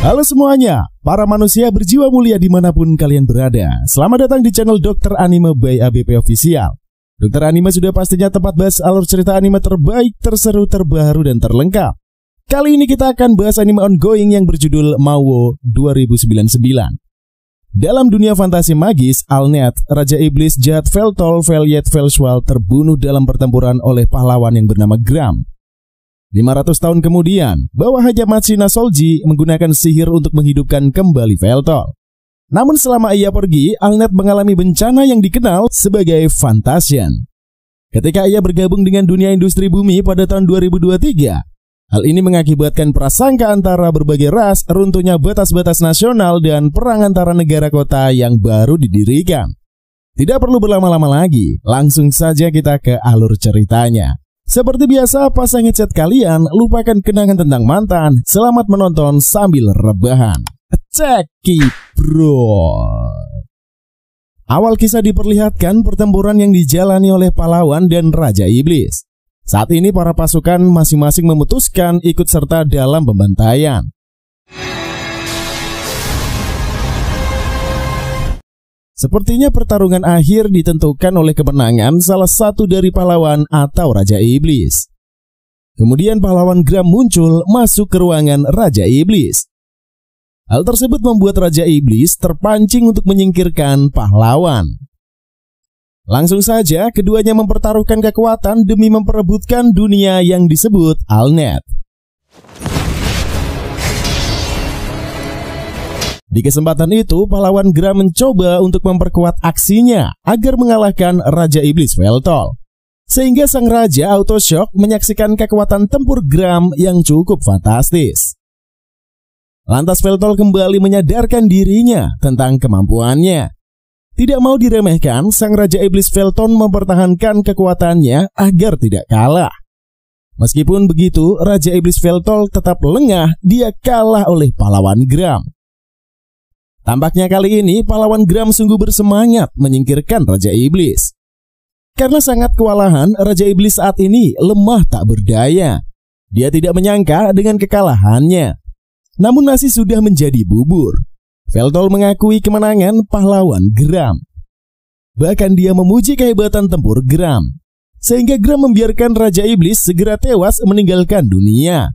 Halo semuanya, para manusia berjiwa mulia dimanapun kalian berada. Selamat datang di channel Dr. Anime by ABP Official. Dr. Anime sudah pastinya tempat bahas alur cerita anime terbaik, terseru, terbaru, dan terlengkap. Kali ini kita akan bahas anime ongoing yang berjudul Mawo 2099. Dalam dunia fantasi magis, Alnet, Raja Iblis jahat Veltol Velyet Velshwal terbunuh dalam pertempuran oleh pahlawan yang bernama Gram. 500 tahun kemudian, bawahannya Machina Solji menggunakan sihir untuk menghidupkan kembali Veltol. Namun selama ia pergi, Alnet mengalami bencana yang dikenal sebagai Fantasian. Ketika ia bergabung dengan dunia industri bumi pada tahun 2023, hal ini mengakibatkan prasangka antara berbagai ras, runtuhnya batas-batas nasional, dan perang antara negara kota yang baru didirikan. Tidak perlu berlama-lama lagi, langsung saja kita ke alur ceritanya. Seperti biasa, pasang headset kalian, lupakan kenangan tentang mantan. Selamat menonton sambil rebahan. Cekit bro. Awal kisah diperlihatkan pertempuran yang dijalani oleh pahlawan dan Raja Iblis. Saat ini para pasukan masing-masing memutuskan ikut serta dalam pembantaian. Sepertinya pertarungan akhir ditentukan oleh kemenangan salah satu dari pahlawan atau Raja Iblis. Kemudian pahlawan Gram muncul masuk ke ruangan Raja Iblis. Hal tersebut membuat Raja Iblis terpancing untuk menyingkirkan pahlawan. Langsung saja keduanya mempertaruhkan kekuatan demi memperebutkan dunia yang disebut Alnet. Di kesempatan itu, pahlawan Gram mencoba untuk memperkuat aksinya agar mengalahkan Raja Iblis Veltol. Sehingga sang raja auto-shock menyaksikan kekuatan tempur Gram yang cukup fantastis. Lantas Veltol kembali menyadarkan dirinya tentang kemampuannya. Tidak mau diremehkan, sang Raja Iblis Veltol mempertahankan kekuatannya agar tidak kalah. Meskipun begitu, Raja Iblis Veltol tetap lengah, dia kalah oleh pahlawan Gram. Tampaknya kali ini pahlawan Gram sungguh bersemangat menyingkirkan Raja Iblis. Karena sangat kewalahan, Raja Iblis saat ini lemah tak berdaya. Dia tidak menyangka dengan kekalahannya. Namun nasi sudah menjadi bubur. Veltol mengakui kemenangan pahlawan Gram. Bahkan dia memuji kehebatan tempur Gram. Sehingga Gram membiarkan Raja Iblis segera tewas meninggalkan dunia.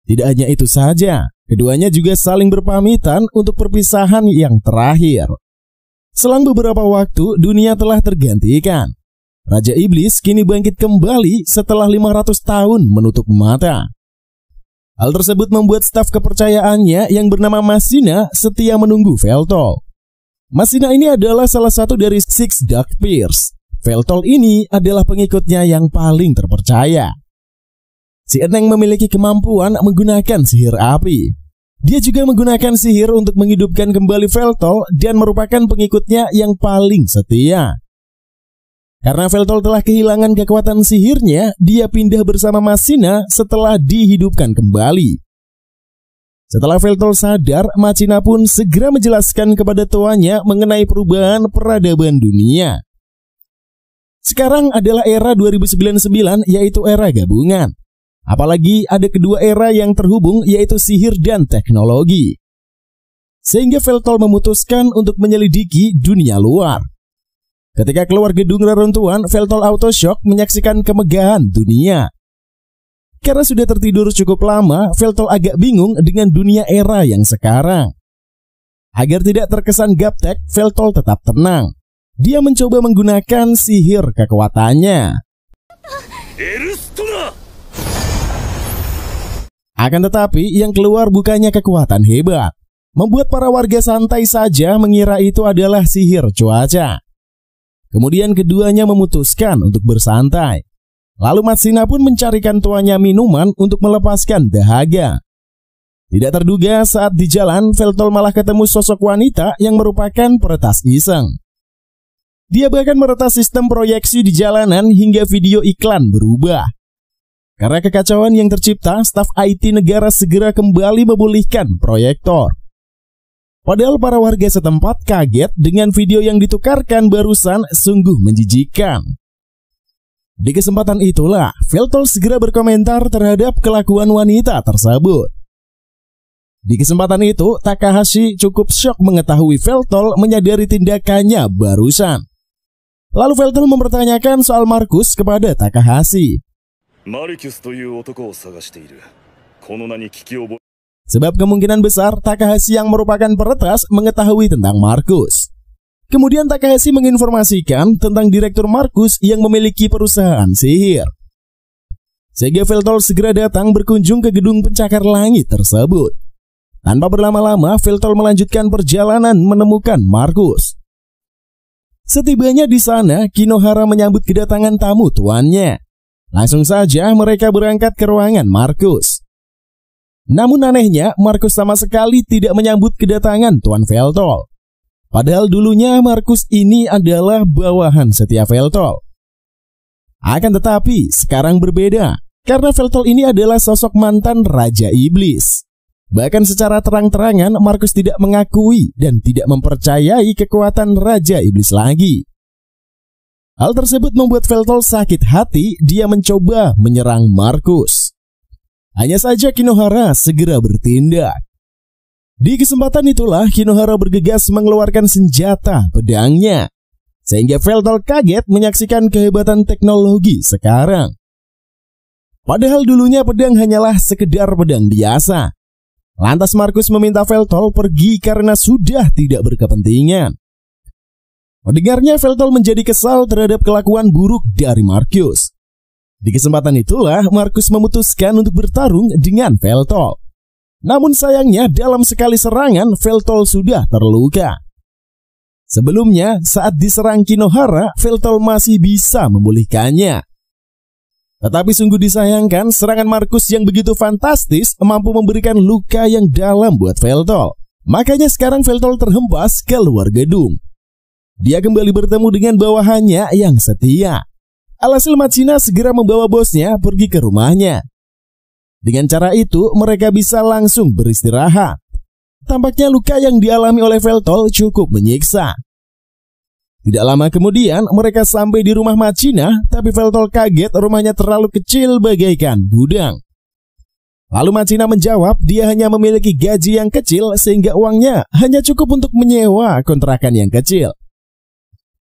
Tidak hanya itu saja, keduanya juga saling berpamitan untuk perpisahan yang terakhir. Selang beberapa waktu, dunia telah tergantikan. Raja Iblis kini bangkit kembali setelah 500 tahun menutup mata. Hal tersebut membuat staf kepercayaannya yang bernama Machina setia menunggu Veltol. Machina ini adalah salah satu dari Six Dark Peers. Veltol ini adalah pengikutnya yang paling terpercaya. Si Eneng memiliki kemampuan menggunakan sihir api. Dia juga menggunakan sihir untuk menghidupkan kembali Veltol dan merupakan pengikutnya yang paling setia. Karena Veltol telah kehilangan kekuatan sihirnya, dia pindah bersama Machina setelah dihidupkan kembali. Setelah Veltol sadar, Machina pun segera menjelaskan kepada tuannya mengenai perubahan peradaban dunia. Sekarang adalah era 2099, yaitu era gabungan. Apalagi ada kedua era yang terhubung, yaitu sihir dan teknologi. Sehingga Veltol memutuskan untuk menyelidiki dunia luar. Ketika keluar gedung reruntuhan, Veltol auto-shock menyaksikan kemegahan dunia. Karena sudah tertidur cukup lama, Veltol agak bingung dengan dunia era yang sekarang. Agar tidak terkesan gaptek, Veltol tetap tenang. Dia mencoba menggunakan sihir kekuatannya. Akan tetapi yang keluar bukannya kekuatan hebat. Membuat para warga santai saja mengira itu adalah sihir cuaca. Kemudian keduanya memutuskan untuk bersantai. Lalu Machina pun mencarikan tuannya minuman untuk melepaskan dahaga. Tidak terduga saat di jalan, Veltol malah ketemu sosok wanita yang merupakan peretas iseng. Dia bahkan meretas sistem proyeksi di jalanan hingga video iklan berubah. Karena kekacauan yang tercipta, staf IT negara segera kembali memulihkan proyektor. Padahal para warga setempat kaget dengan video yang ditukarkan barusan sungguh menjijikkan. Di kesempatan itulah, Veltol segera berkomentar terhadap kelakuan wanita tersebut. Di kesempatan itu, Takahashi cukup syok mengetahui Veltol menyadari tindakannya barusan. Lalu Veltol mempertanyakan soal Marcus kepada Takahashi. Sebab kemungkinan besar Takahashi yang merupakan peretas mengetahui tentang Marcus. Kemudian Takahashi menginformasikan tentang Direktur Marcus yang memiliki perusahaan sihir. Sehingga Veltol segera datang berkunjung ke gedung pencakar langit tersebut. Tanpa berlama-lama, Veltol melanjutkan perjalanan menemukan Marcus. Setibanya di sana, Kinohara menyambut kedatangan tamu tuannya. Langsung saja mereka berangkat ke ruangan Marcus. Namun anehnya, Marcus sama sekali tidak menyambut kedatangan tuan Veltol. Padahal dulunya Marcus ini adalah bawahan setia Veltol. Akan tetapi, sekarang berbeda, karena Veltol ini adalah sosok mantan Raja Iblis. Bahkan secara terang-terangan Marcus tidak mengakui dan tidak mempercayai kekuatan Raja Iblis lagi. Hal tersebut membuat Veltol sakit hati, dia mencoba menyerang Marcus. Hanya saja Kinohara segera bertindak. Di kesempatan itulah Kinohara bergegas mengeluarkan senjata pedangnya. Sehingga Veltol kaget menyaksikan kehebatan teknologi sekarang. Padahal dulunya pedang hanyalah sekedar pedang biasa. Lantas Marcus meminta Veltol pergi karena sudah tidak berkepentingan. Mendengarnya Veltol menjadi kesal terhadap kelakuan buruk dari Marcus. Di kesempatan itulah Marcus memutuskan untuk bertarung dengan Veltol. Namun sayangnya dalam sekali serangan Veltol sudah terluka. Sebelumnya saat diserang Kinohara, Veltol masih bisa memulihkannya. Tetapi sungguh disayangkan serangan Marcus yang begitu fantastis mampu memberikan luka yang dalam buat Veltol. Makanya sekarang Veltol terhempas keluar gedung. Dia kembali bertemu dengan bawahannya yang setia. Alhasil Machina segera membawa bosnya pergi ke rumahnya. Dengan cara itu mereka bisa langsung beristirahat. Tampaknya luka yang dialami oleh Veltol cukup menyiksa. Tidak lama kemudian mereka sampai di rumah Machina, tapi Veltol kaget rumahnya terlalu kecil bagaikan gudang. Lalu Machina menjawab dia hanya memiliki gaji yang kecil sehingga uangnya hanya cukup untuk menyewa kontrakan yang kecil.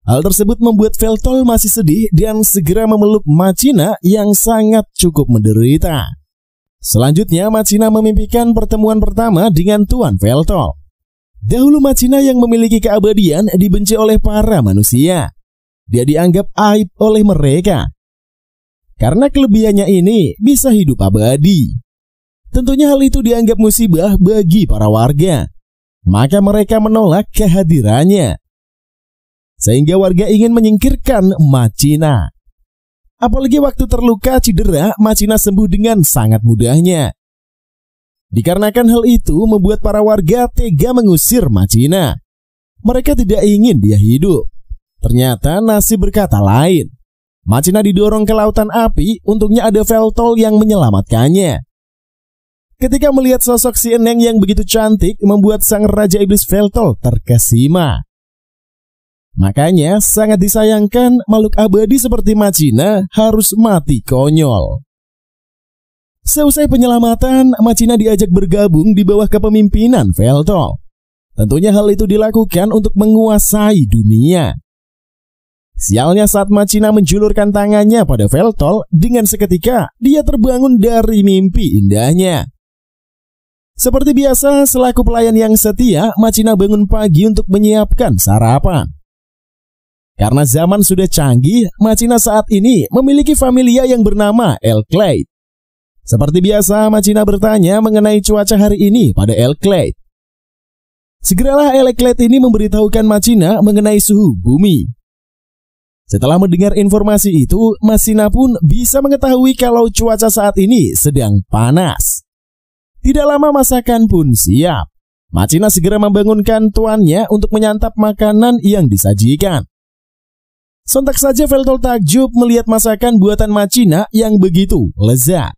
Hal tersebut membuat Veltol masih sedih dan segera memeluk Machina yang sangat cukup menderita. Selanjutnya Machina memimpikan pertemuan pertama dengan Tuan Veltol. Dahulu Machina yang memiliki keabadian dibenci oleh para manusia. Dia dianggap aib oleh mereka. Karena kelebihannya ini bisa hidup abadi. Tentunya hal itu dianggap musibah bagi para warga. Maka mereka menolak kehadirannya. Sehingga warga ingin menyingkirkan Machina. Apalagi waktu terluka cedera, Machina sembuh dengan sangat mudahnya. Dikarenakan hal itu membuat para warga tega mengusir Machina. Mereka tidak ingin dia hidup. Ternyata nasib berkata lain. Machina didorong ke lautan api, untungnya ada Veltol yang menyelamatkannya. Ketika melihat sosok si Eneng yang begitu cantik membuat sang Raja Iblis Veltol terkesima. Makanya sangat disayangkan makhluk abadi seperti Machina harus mati konyol. Seusai penyelamatan, Machina diajak bergabung di bawah kepemimpinan Veltol. Tentunya hal itu dilakukan untuk menguasai dunia. Sialnya saat Machina menjulurkan tangannya pada Veltol, dengan seketika dia terbangun dari mimpi indahnya. Seperti biasa, selaku pelayan yang setia, Machina bangun pagi untuk menyiapkan sarapan. Karena zaman sudah canggih, Machina saat ini memiliki familia yang bernama Elclade. Seperti biasa, Machina bertanya mengenai cuaca hari ini pada Elclade. Segeralah Elclade ini memberitahukan Machina mengenai suhu bumi. Setelah mendengar informasi itu, Machina pun bisa mengetahui kalau cuaca saat ini sedang panas. Tidak lama masakan pun siap. Machina segera membangunkan tuannya untuk menyantap makanan yang disajikan. Sontak saja Veltol takjub melihat masakan buatan Machina yang begitu lezat.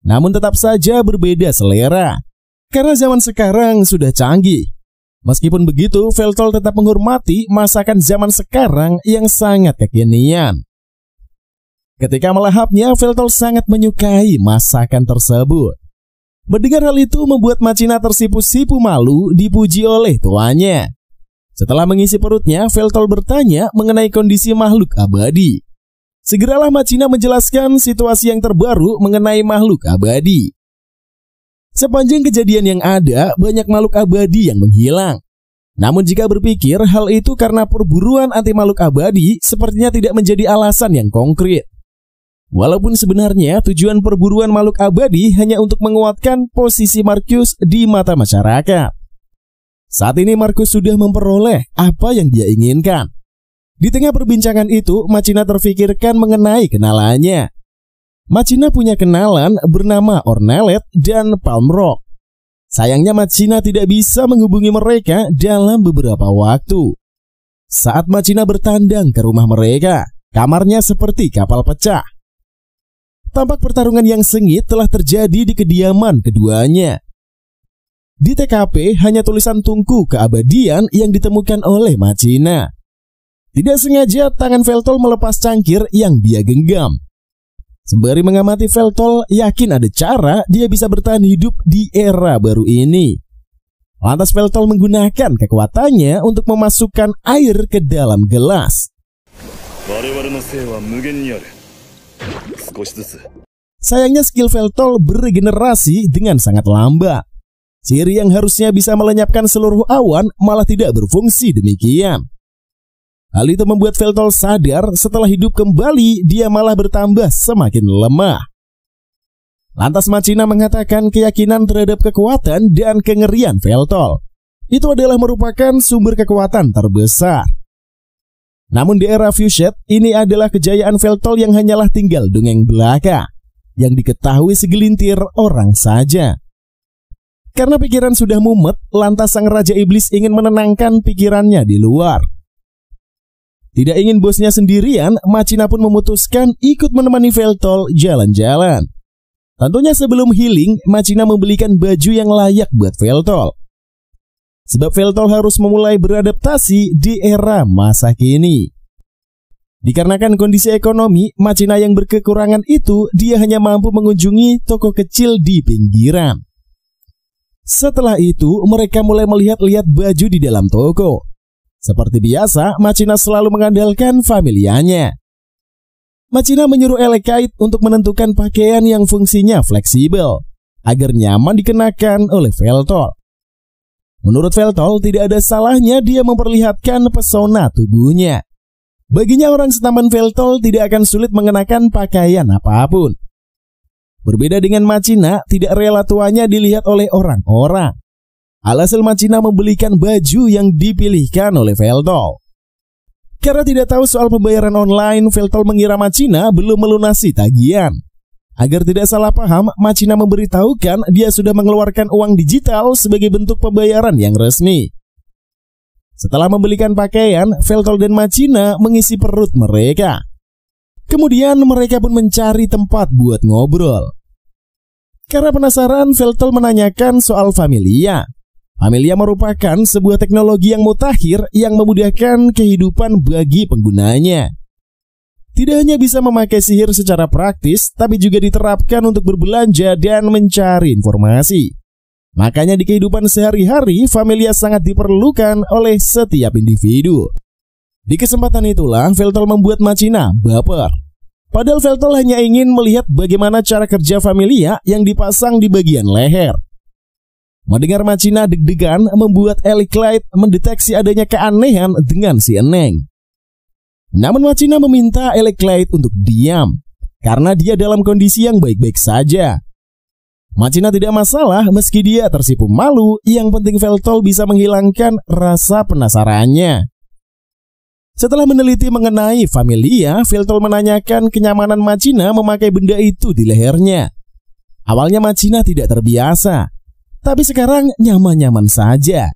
Namun tetap saja berbeda selera, karena zaman sekarang sudah canggih. Meskipun begitu, Veltol tetap menghormati masakan zaman sekarang yang sangat kekinian. Ketika melahapnya, Veltol sangat menyukai masakan tersebut. Mendengar hal itu membuat Machina tersipu-sipu malu dipuji oleh tuannya. Setelah mengisi perutnya, Veltol bertanya mengenai kondisi makhluk abadi. Segeralah Machina menjelaskan situasi yang terbaru mengenai makhluk abadi. Sepanjang kejadian yang ada, banyak makhluk abadi yang menghilang. Namun jika berpikir hal itu karena perburuan anti makhluk abadi, sepertinya tidak menjadi alasan yang konkret. Walaupun sebenarnya tujuan perburuan makhluk abadi hanya untuk menguatkan posisi Marcus di mata masyarakat. Saat ini Marcus sudah memperoleh apa yang dia inginkan. Di tengah perbincangan itu, Machina terfikirkan mengenai kenalannya. Machina punya kenalan bernama Ornelet dan Palmrock. Sayangnya Machina tidak bisa menghubungi mereka dalam beberapa waktu. Saat Machina bertandang ke rumah mereka, kamarnya seperti kapal pecah. Tampak pertarungan yang sengit telah terjadi di kediaman keduanya. Di TKP hanya tulisan tungku keabadian yang ditemukan oleh Machina. Tidak sengaja tangan Veltol melepas cangkir yang dia genggam. Sembari mengamati, Veltol yakin ada cara dia bisa bertahan hidup di era baru ini. Lantas Veltol menggunakan kekuatannya untuk memasukkan air ke dalam gelas. Sayangnya skill Veltol beregenerasi dengan sangat lambat. Sihir yang harusnya bisa melenyapkan seluruh awan malah tidak berfungsi demikian. Hal itu membuat Veltol sadar setelah hidup kembali dia malah bertambah semakin lemah. Lantas Machina mengatakan keyakinan terhadap kekuatan dan kengerian Veltol. Itu adalah merupakan sumber kekuatan terbesar. Namun di era Fuchsia, ini adalah kejayaan Veltol yang hanyalah tinggal dongeng belaka, yang diketahui segelintir orang saja. Karena pikiran sudah mumet, lantas sang Raja Iblis ingin menenangkan pikirannya di luar. Tidak ingin bosnya sendirian, Machina pun memutuskan ikut menemani Veltol jalan-jalan. Tentunya sebelum healing, Machina membelikan baju yang layak buat Veltol. Sebab Veltol harus memulai beradaptasi di era masa kini. Dikarenakan kondisi ekonomi, Machina yang berkekurangan itu, dia hanya mampu mengunjungi toko kecil di pinggiran. Setelah itu, mereka mulai melihat-lihat baju di dalam toko. Seperti biasa, Machina selalu mengandalkan familianya. Machina menyuruh Elekite untuk menentukan pakaian yang fungsinya fleksibel, agar nyaman dikenakan oleh Veltol. Menurut Veltol, tidak ada salahnya dia memperlihatkan pesona tubuhnya. Baginya orang setampan Veltol tidak akan sulit mengenakan pakaian apapun. Berbeda dengan Machina, tidak rela tuanya dilihat oleh orang-orang. Alhasil Machina membelikan baju yang dipilihkan oleh Veltol. Karena tidak tahu soal pembayaran online, Veltol mengira Machina belum melunasi tagihan. Agar tidak salah paham, Machina memberitahukan dia sudah mengeluarkan uang digital sebagai bentuk pembayaran yang resmi. Setelah membelikan pakaian, Veltol dan Machina mengisi perut mereka. Kemudian mereka pun mencari tempat buat ngobrol. Karena penasaran, Veltol menanyakan soal Familia. Familia merupakan sebuah teknologi yang mutakhir yang memudahkan kehidupan bagi penggunanya. Tidak hanya bisa memakai sihir secara praktis, tapi juga diterapkan untuk berbelanja dan mencari informasi. Makanya di kehidupan sehari-hari, Familia sangat diperlukan oleh setiap individu. Di kesempatan itulah, Veltol membuat Machina baper. Padahal Veltol hanya ingin melihat bagaimana cara kerja Familia yang dipasang di bagian leher. Mendengar Machina deg-degan membuat Elekite mendeteksi adanya keanehan dengan si Eneng. Namun Machina meminta Elekite untuk diam, karena dia dalam kondisi yang baik-baik saja. Machina tidak masalah meski dia tersipu malu, yang penting Veltol bisa menghilangkan rasa penasarannya. Setelah meneliti mengenai Familia, Veltol menanyakan kenyamanan Machina memakai benda itu di lehernya. Awalnya Machina tidak terbiasa, tapi sekarang nyaman-nyaman saja.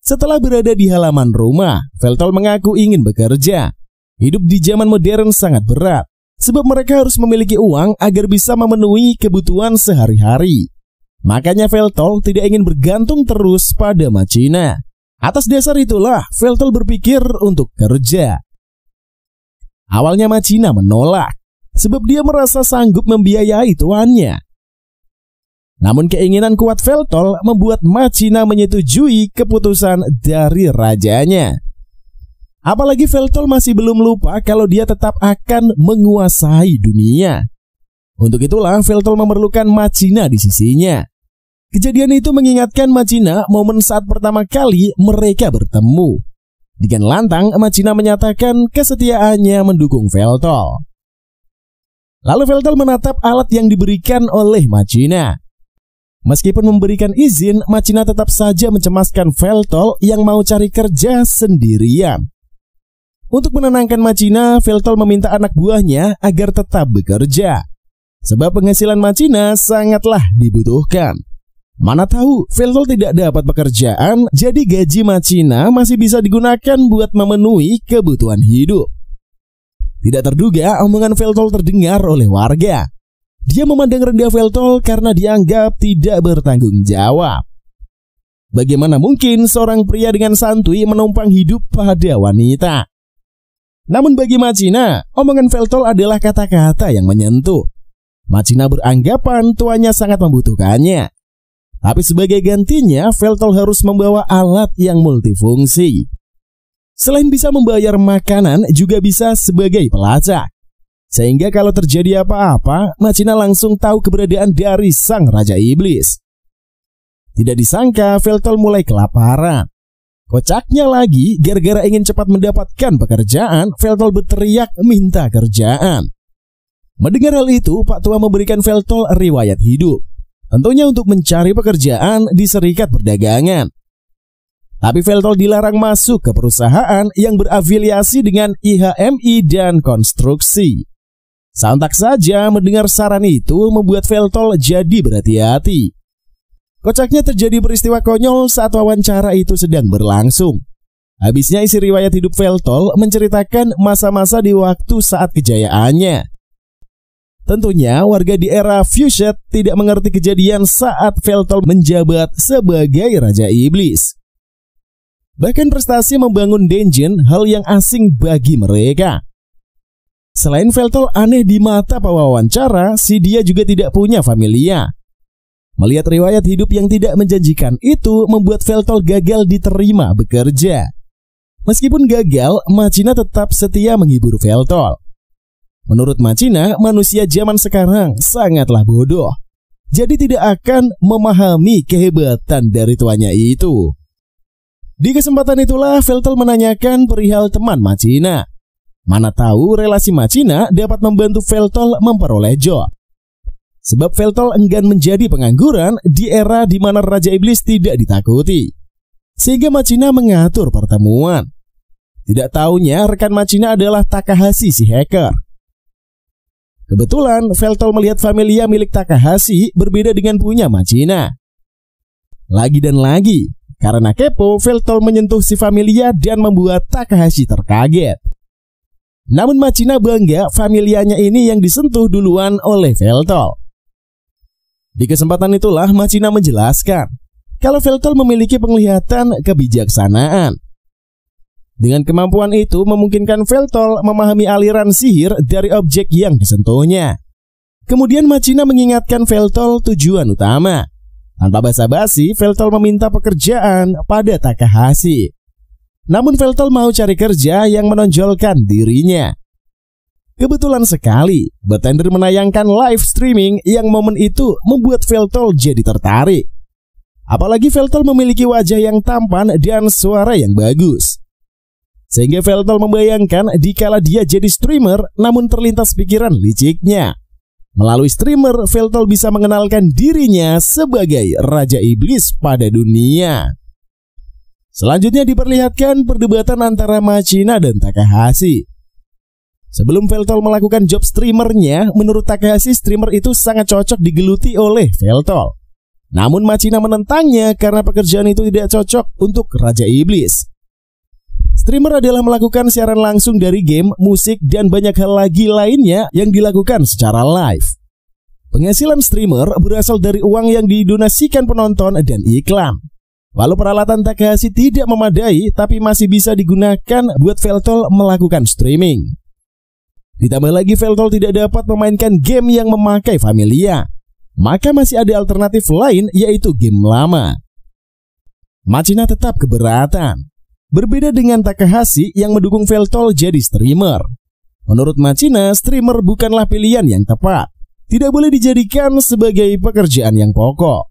Setelah berada di halaman rumah, Veltol mengaku ingin bekerja. Hidup di zaman modern sangat berat, sebab mereka harus memiliki uang agar bisa memenuhi kebutuhan sehari-hari. Makanya Veltol tidak ingin bergantung terus pada Machina. Atas dasar itulah, Veltol berpikir untuk kerja. Awalnya Machina menolak, sebab dia merasa sanggup membiayai tuannya. Namun keinginan kuat Veltol membuat Machina menyetujui keputusan dari rajanya. Apalagi Veltol masih belum lupa kalau dia tetap akan menguasai dunia. Untuk itulah Veltol memerlukan Machina di sisinya. Kejadian itu mengingatkan Machina momen saat pertama kali mereka bertemu. Dengan lantang, Machina menyatakan kesetiaannya mendukung Veltol. Lalu Veltol menatap alat yang diberikan oleh Machina. Meskipun memberikan izin, Machina tetap saja mencemaskan Veltol yang mau cari kerja sendirian. Untuk menenangkan Machina, Veltol meminta anak buahnya agar tetap bekerja. Sebab penghasilan Machina sangatlah dibutuhkan. Mana tahu Veltol tidak dapat pekerjaan, jadi gaji Machina masih bisa digunakan buat memenuhi kebutuhan hidup. Tidak terduga omongan Veltol terdengar oleh warga. Dia memandang rendah Veltol karena dianggap tidak bertanggung jawab. Bagaimana mungkin seorang pria dengan santuy menumpang hidup pada wanita? Namun bagi Machina, omongan Veltol adalah kata-kata yang menyentuh. Machina beranggapan tuannya sangat membutuhkannya. Tapi sebagai gantinya, Veltol harus membawa alat yang multifungsi. Selain bisa membayar makanan, juga bisa sebagai pelacak. Sehingga kalau terjadi apa-apa, Machina langsung tahu keberadaan dari sang Raja Iblis. Tidak disangka, Veltol mulai kelaparan. Kocaknya lagi, gara-gara ingin cepat mendapatkan pekerjaan, Veltol berteriak minta kerjaan. Mendengar hal itu, Pak Tua memberikan Veltol riwayat hidup. Tentunya untuk mencari pekerjaan di Serikat Perdagangan. Tapi Veltol dilarang masuk ke perusahaan yang berafiliasi dengan IHMI dan konstruksi. Sontak saja mendengar saran itu membuat Veltol jadi berhati-hati. Kocaknya terjadi peristiwa konyol saat wawancara itu sedang berlangsung. Habisnya isi riwayat hidup Veltol menceritakan masa-masa di waktu saat kejayaannya. Tentunya warga di era Fuchsia tidak mengerti kejadian saat Veltol menjabat sebagai Raja Iblis. Bahkan prestasi membangun dungeon hal yang asing bagi mereka. Selain Veltol aneh di mata pewawancara, si dia juga tidak punya familia. Melihat riwayat hidup yang tidak menjanjikan itu membuat Veltol gagal diterima bekerja. Meskipun gagal, Machina tetap setia menghibur Veltol. Menurut Machina, manusia zaman sekarang sangatlah bodoh. Jadi tidak akan memahami kehebatan dari tuannya itu. Di kesempatan itulah Veltol menanyakan perihal teman Machina. Mana tahu relasi Machina dapat membantu Veltol memperoleh job. Sebab Veltol enggan menjadi pengangguran di era di mana Raja Iblis tidak ditakuti. Sehingga Machina mengatur pertemuan. Tidak taunya rekan Machina adalah Takahashi si hacker. Kebetulan Veltol melihat familia milik Takahashi berbeda dengan punya Machina. Lagi dan lagi, karena kepo, Veltol menyentuh si familia dan membuat Takahashi terkaget. Namun Machina bangga familianya ini yang disentuh duluan oleh Veltol. Di kesempatan itulah Machina menjelaskan kalau Veltol memiliki penglihatan kebijaksanaan. Dengan kemampuan itu memungkinkan Veltol memahami aliran sihir dari objek yang disentuhnya. Kemudian Machina mengingatkan Veltol tujuan utama. Tanpa basa-basi, Veltol meminta pekerjaan pada Takahashi. Namun Veltol mau cari kerja yang menonjolkan dirinya. Kebetulan sekali, bartender menayangkan live streaming yang momen itu membuat Veltol jadi tertarik. Apalagi Veltol memiliki wajah yang tampan dan suara yang bagus. Sehingga Veltol membayangkan dikala dia jadi streamer, namun terlintas pikiran liciknya. Melalui streamer, Veltol bisa mengenalkan dirinya sebagai Raja Iblis pada dunia. Selanjutnya diperlihatkan perdebatan antara Machina dan Takahashi. Sebelum Veltol melakukan job streamernya, menurut Takahashi streamer itu sangat cocok digeluti oleh Veltol. Namun Machina menentangnya karena pekerjaan itu tidak cocok untuk Raja Iblis. Streamer adalah melakukan siaran langsung dari game, musik, dan banyak hal lagi lainnya yang dilakukan secara live. Penghasilan streamer berasal dari uang yang didonasikan penonton dan iklan. Walau peralatan Takahashi tidak memadai, tapi masih bisa digunakan buat Veltol melakukan streaming. Ditambah lagi Veltol tidak dapat memainkan game yang memakai familia. maka masih ada alternatif lain, yaitu game lama. Machina tetap keberatan. Berbeda dengan Takahashi yang mendukung Veltol jadi streamer. Menurut Machina, streamer bukanlah pilihan yang tepat. Tidak boleh dijadikan sebagai pekerjaan yang pokok.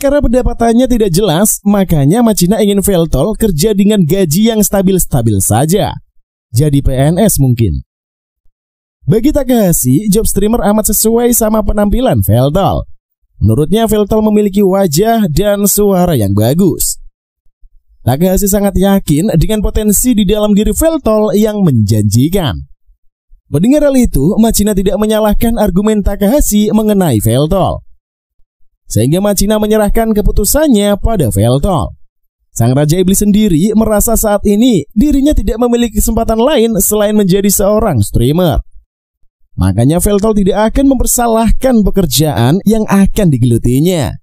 Karena pendapatannya tidak jelas, makanya Machina ingin Veltol kerja dengan gaji yang stabil-stabil saja. Jadi PNS mungkin. Bagi Takahashi, job streamer amat sesuai sama penampilan Veltol. Menurutnya Veltol memiliki wajah dan suara yang bagus. Takahashi sangat yakin dengan potensi di dalam diri Veltol yang menjanjikan. Mendengar hal itu, Machina tidak menyalahkan argumen Takahashi mengenai Veltol. Sehingga Machina menyerahkan keputusannya pada Veltol. Sang Raja Iblis sendiri merasa saat ini dirinya tidak memiliki kesempatan lain selain menjadi seorang streamer. Makanya Veltol tidak akan mempersalahkan pekerjaan yang akan digelutinya.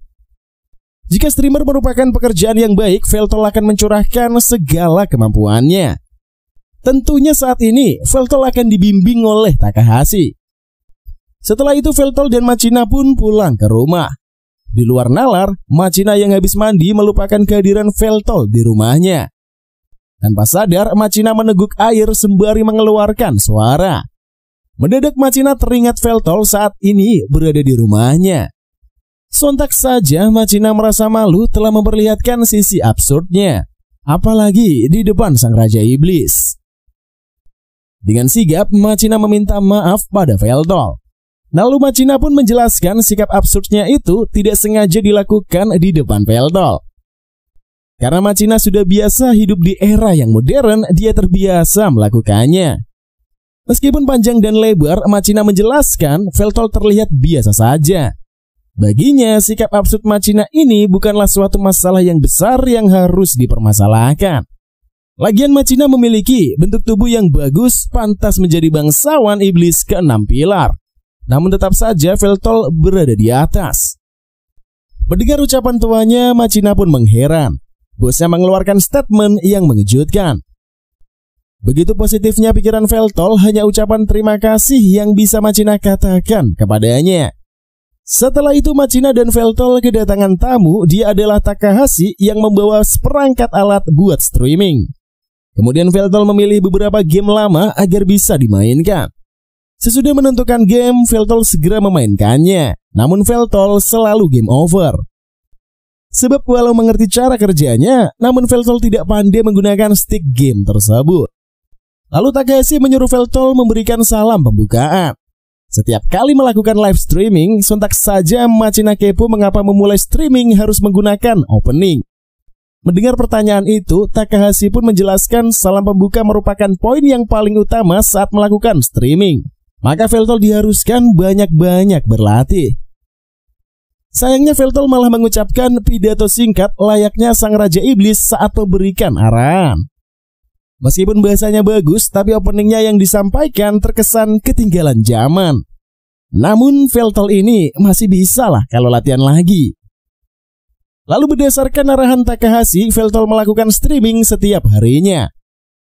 Jika streamer merupakan pekerjaan yang baik, Veltol akan mencurahkan segala kemampuannya. Tentunya saat ini, Veltol akan dibimbing oleh Takahashi. Setelah itu, Veltol dan Machina pun pulang ke rumah. Di luar nalar, Machina yang habis mandi melupakan kehadiran Veltol di rumahnya. Tanpa sadar, Machina meneguk air sembari mengeluarkan suara. Mendadak Machina teringat Veltol saat ini berada di rumahnya. Sontak saja Machina merasa malu telah memperlihatkan sisi absurdnya, apalagi di depan sang Raja Iblis. Dengan sigap, Machina meminta maaf pada Veltol. Lalu Machina pun menjelaskan sikap absurdnya itu tidak sengaja dilakukan di depan Veltol. Karena Machina sudah biasa hidup di era yang modern, dia terbiasa melakukannya. Meskipun panjang dan lebar, Machina menjelaskan Veltol terlihat biasa saja. Baginya, sikap absurd Machina ini bukanlah suatu masalah yang besar yang harus dipermasalahkan. Lagian Machina memiliki bentuk tubuh yang bagus, pantas menjadi bangsawan iblis ke-6 pilar. Namun tetap saja Veltol berada di atas. Mendengar ucapan tuanya, Machina pun mengheran. Bosnya mengeluarkan statement yang mengejutkan. Begitu positifnya pikiran Veltol, hanya ucapan terima kasih yang bisa Machina katakan kepadanya. Setelah itu Machina dan Veltol kedatangan tamu. Dia adalah Takahashi yang membawa seperangkat alat buat streaming. Kemudian Veltol memilih beberapa game lama agar bisa dimainkan. Sesudah menentukan game, Veltol segera memainkannya. Namun Veltol selalu game over. Sebab walau mengerti cara kerjanya, namun Veltol tidak pandai menggunakan stick game tersebut. Lalu Takahashi menyuruh Veltol memberikan salam pembukaan. Setiap kali melakukan live streaming, sontak saja Machina kepo mengapa memulai streaming harus menggunakan opening. Mendengar pertanyaan itu, Takahashi pun menjelaskan salam pembuka merupakan poin yang paling utama saat melakukan streaming. Maka Veltol diharuskan banyak-banyak berlatih. Sayangnya Veltol malah mengucapkan pidato singkat layaknya sang Raja Iblis saat memberikan arahan. Meskipun bahasanya bagus, tapi openingnya yang disampaikan terkesan ketinggalan zaman. Namun Veltol ini masih bisa lah kalau latihan lagi. Lalu berdasarkan arahan Takahashi, Veltol melakukan streaming setiap harinya.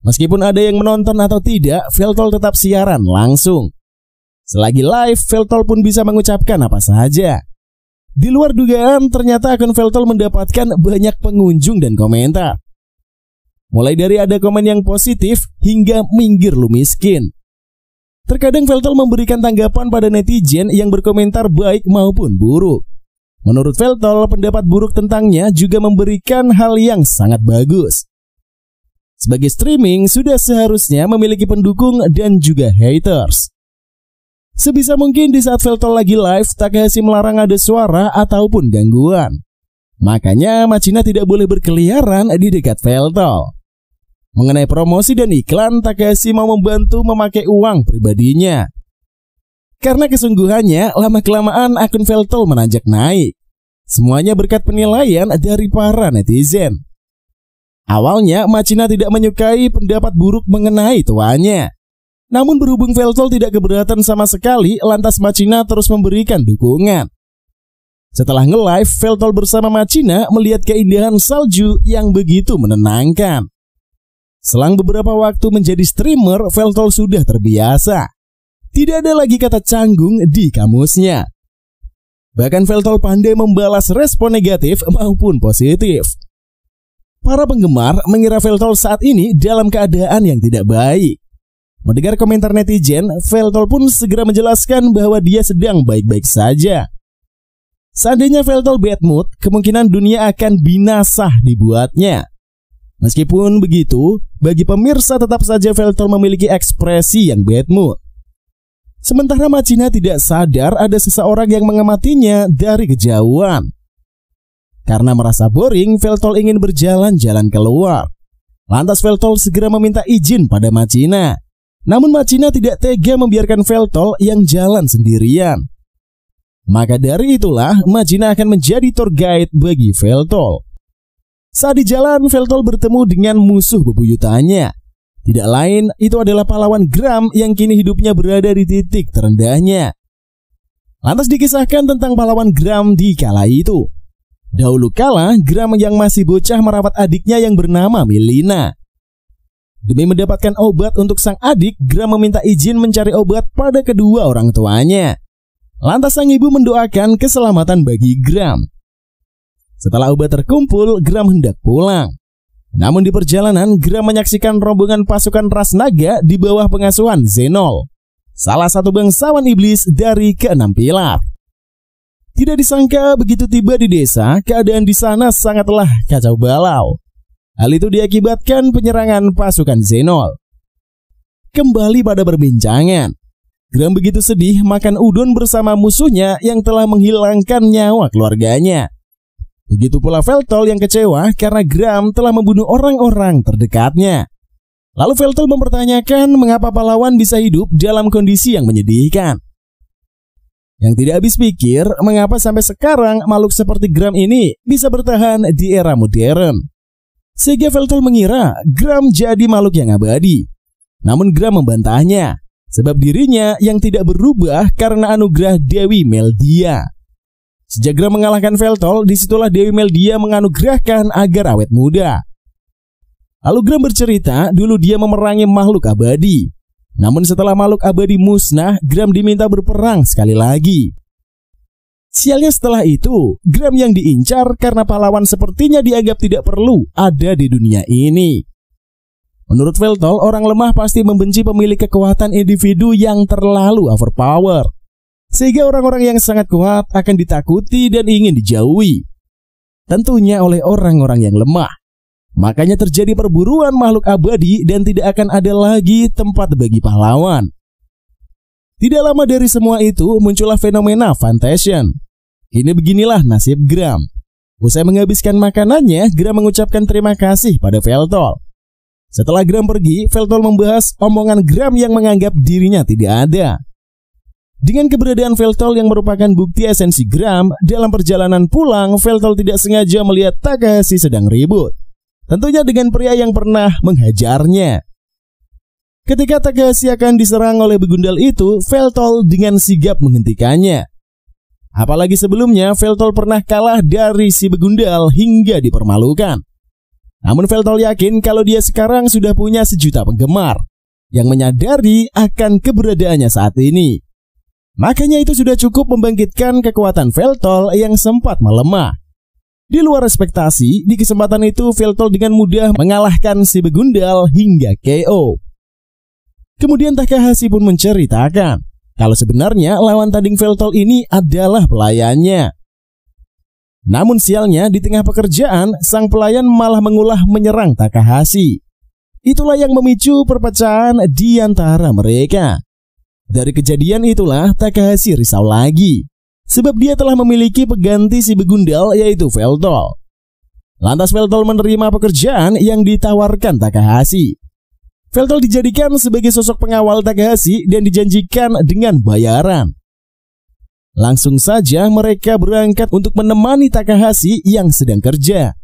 Meskipun ada yang menonton atau tidak, Veltol tetap siaran langsung. Selagi live, Veltol pun bisa mengucapkan apa saja. Di luar dugaan, ternyata akun Veltol mendapatkan banyak pengunjung dan komentar. Mulai dari ada komen yang positif hingga minggir lu miskin. Terkadang Veltol memberikan tanggapan pada netizen yang berkomentar baik maupun buruk. Menurut Veltol, pendapat buruk tentangnya juga memberikan hal yang sangat bagus. Sebagai streaming, sudah seharusnya memiliki pendukung dan juga haters. Sebisa mungkin di saat Veltol lagi live, Takahashi melarang ada suara ataupun gangguan. Makanya Machina tidak boleh berkeliaran di dekat Veltol. Mengenai promosi dan iklan, Takahashi mau membantu memakai uang pribadinya. Karena kesungguhannya, lama-kelamaan akun Veltol menanjak naik. Semuanya berkat penilaian dari para netizen. Awalnya, Machina tidak menyukai pendapat buruk mengenai tuannya. Namun berhubung Veltol tidak keberatan sama sekali, lantas Machina terus memberikan dukungan. Setelah nge-live, Veltol bersama Machina melihat keindahan salju yang begitu menenangkan. Selang beberapa waktu menjadi streamer, Veltol sudah terbiasa. Tidak ada lagi kata canggung di kamusnya. Bahkan Veltol pandai membalas respon negatif maupun positif. Para penggemar mengira Veltol saat ini dalam keadaan yang tidak baik. Mendengar komentar netizen, Veltol pun segera menjelaskan bahwa dia sedang baik-baik saja. Seandainya Veltol bad mood, kemungkinan dunia akan binasa dibuatnya. Meskipun begitu, bagi pemirsa tetap saja Veltol memiliki ekspresi yang bad mood. Sementara Machina tidak sadar ada seseorang yang mengamatinya dari kejauhan. Karena merasa boring, Veltol ingin berjalan-jalan keluar. Lantas Veltol segera meminta izin pada Machina. Namun Machina tidak tega membiarkan Veltol yang jalan sendirian. Maka dari itulah Machina akan menjadi tour guide bagi Veltol. Saat di jalan, Veltol bertemu dengan musuh bebuyutannya. Tidak lain, itu adalah pahlawan Gram yang kini hidupnya berada di titik terendahnya. Lantas dikisahkan tentang pahlawan Gram di kala itu. Dahulu kala, Gram yang masih bocah merawat adiknya yang bernama Melina. Demi mendapatkan obat untuk sang adik, Gram meminta izin mencari obat pada kedua orang tuanya. Lantas sang ibu mendoakan keselamatan bagi Gram. Setelah obat terkumpul, Gram hendak pulang. Namun di perjalanan, Gram menyaksikan rombongan pasukan ras naga di bawah pengasuhan Zenol, salah satu bangsawan iblis dari keenam pilar. Tidak disangka begitu tiba di desa, keadaan di sana sangatlah kacau balau. Hal itu diakibatkan penyerangan pasukan Zenol. Kembali pada perbincangan, Gram begitu sedih makan udon bersama musuhnya yang telah menghilangkan nyawa keluarganya. Begitu pula Veltol yang kecewa karena Gram telah membunuh orang-orang terdekatnya. Lalu Veltol mempertanyakan mengapa pahlawan bisa hidup dalam kondisi yang menyedihkan. Yang tidak habis pikir, mengapa sampai sekarang makhluk seperti Gram ini bisa bertahan di era modern. Sehingga Veltol mengira Gram jadi makhluk yang abadi. Namun Gram membantahnya, sebab dirinya yang tidak berubah karena anugerah Dewi Meldia. Sejak Gram mengalahkan Veltol, disitulah Dewi Meldia menganugerahkan agar awet muda. Lalu Gram bercerita, dulu dia memerangi makhluk abadi. Namun setelah makhluk abadi musnah, Gram diminta berperang sekali lagi. Sialnya setelah itu, Gram yang diincar karena pahlawan sepertinya dianggap tidak perlu ada di dunia ini. Menurut Veltol, orang lemah pasti membenci pemilik kekuatan individu yang terlalu overpower. Sehingga orang-orang yang sangat kuat akan ditakuti dan ingin dijauhi. Tentunya oleh orang-orang yang lemah. Makanya terjadi perburuan makhluk abadi dan tidak akan ada lagi tempat bagi pahlawan. Tidak lama dari semua itu muncullah fenomena Fantasion. Kini beginilah nasib Gram. Usai menghabiskan makanannya, Gram mengucapkan terima kasih pada Veltol. Setelah Gram pergi, Veltol membahas omongan Gram yang menganggap dirinya tidak ada. Dengan keberadaan Veltol yang merupakan bukti esensi Gram, dalam perjalanan pulang, Veltol tidak sengaja melihat Takahashi sedang ribut. Tentunya dengan pria yang pernah menghajarnya. Ketika Takahashi akan diserang oleh begundal itu, Veltol dengan sigap menghentikannya. Apalagi sebelumnya, Veltol pernah kalah dari si begundal hingga dipermalukan. Namun Veltol yakin kalau dia sekarang sudah punya 1 juta penggemar yang menyadari akan keberadaannya saat ini. Makanya itu sudah cukup membangkitkan kekuatan Veltol yang sempat melemah. Di luar ekspektasi, di kesempatan itu Veltol dengan mudah mengalahkan si begundal hingga KO. Kemudian Takahashi pun menceritakan kalau sebenarnya lawan tanding Veltol ini adalah pelayannya. Namun sialnya di tengah pekerjaan, sang pelayan malah mengulah menyerang Takahashi. Itulah yang memicu perpecahan di antara mereka. Dari kejadian itulah Takahashi risau lagi, sebab dia telah memiliki pengganti si begundal yaitu Veltol. Lantas Veltol menerima pekerjaan yang ditawarkan Takahashi. Veltol dijadikan sebagai sosok pengawal Takahashi dan dijanjikan dengan bayaran. Langsung saja mereka berangkat untuk menemani Takahashi yang sedang kerja.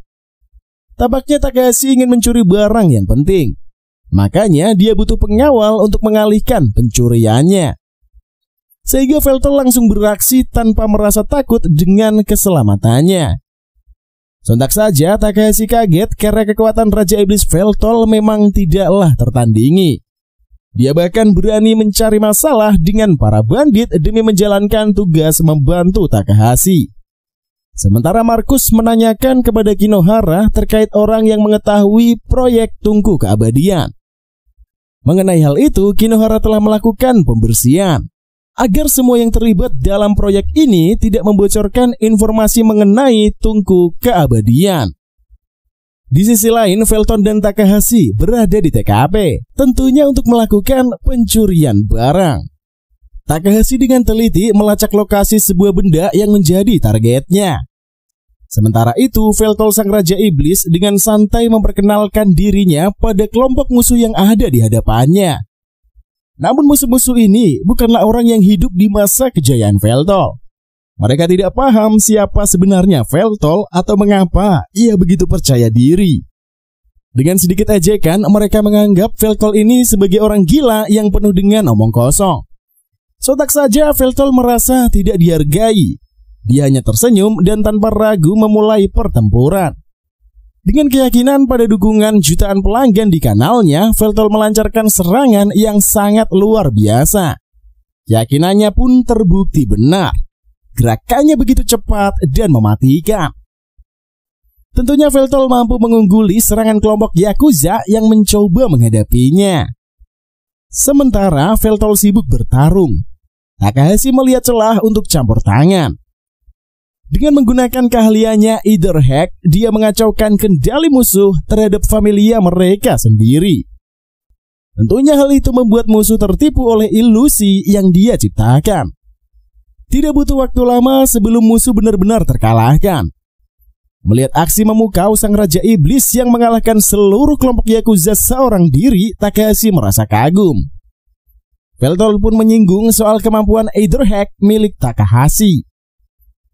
Tampaknya Takahashi ingin mencuri barang yang penting. Makanya dia butuh pengawal untuk mengalihkan pencuriannya. Sehingga Veltol langsung beraksi tanpa merasa takut dengan keselamatannya. Sontak saja Takahashi kaget karena kekuatan Raja Iblis Veltol memang tidaklah tertandingi. Dia bahkan berani mencari masalah dengan para bandit demi menjalankan tugas membantu Takahashi. Sementara Markus menanyakan kepada Kinohara terkait orang yang mengetahui proyek Tungku Keabadian. Mengenai hal itu, Kinohara telah melakukan pembersihan agar semua yang terlibat dalam proyek ini tidak membocorkan informasi mengenai Tungku Keabadian. Di sisi lain, Felton dan Takahashi berada di TKP, tentunya untuk melakukan pencurian barang. Takahashi dengan teliti melacak lokasi sebuah benda yang menjadi targetnya. Sementara itu, Veltol sang Raja Iblis dengan santai memperkenalkan dirinya pada kelompok musuh yang ada di hadapannya. Namun musuh-musuh ini bukanlah orang yang hidup di masa kejayaan Veltol. Mereka tidak paham siapa sebenarnya Veltol atau mengapa ia begitu percaya diri. Dengan sedikit ejekan, mereka menganggap Veltol ini sebagai orang gila yang penuh dengan omong kosong. Sontak saja Veltol merasa tidak dihargai. Dia hanya tersenyum dan tanpa ragu memulai pertempuran. Dengan keyakinan pada dukungan jutaan pelanggan di kanalnya, Veltol melancarkan serangan yang sangat luar biasa. Keyakinannya pun terbukti benar. Gerakannya begitu cepat dan mematikan. Tentunya Veltol mampu mengungguli serangan kelompok Yakuza yang mencoba menghadapinya. Sementara Veltol sibuk bertarung, Takahashi melihat celah untuk campur tangan. Dengan menggunakan keahliannya Either Hack, dia mengacaukan kendali musuh terhadap familia mereka sendiri. Tentunya hal itu membuat musuh tertipu oleh ilusi yang dia ciptakan. Tidak butuh waktu lama sebelum musuh benar-benar terkalahkan. Melihat aksi memukau sang Raja Iblis yang mengalahkan seluruh kelompok Yakuza seorang diri, Takahashi merasa kagum. Veltol pun menyinggung soal kemampuan Either Hack milik Takahashi.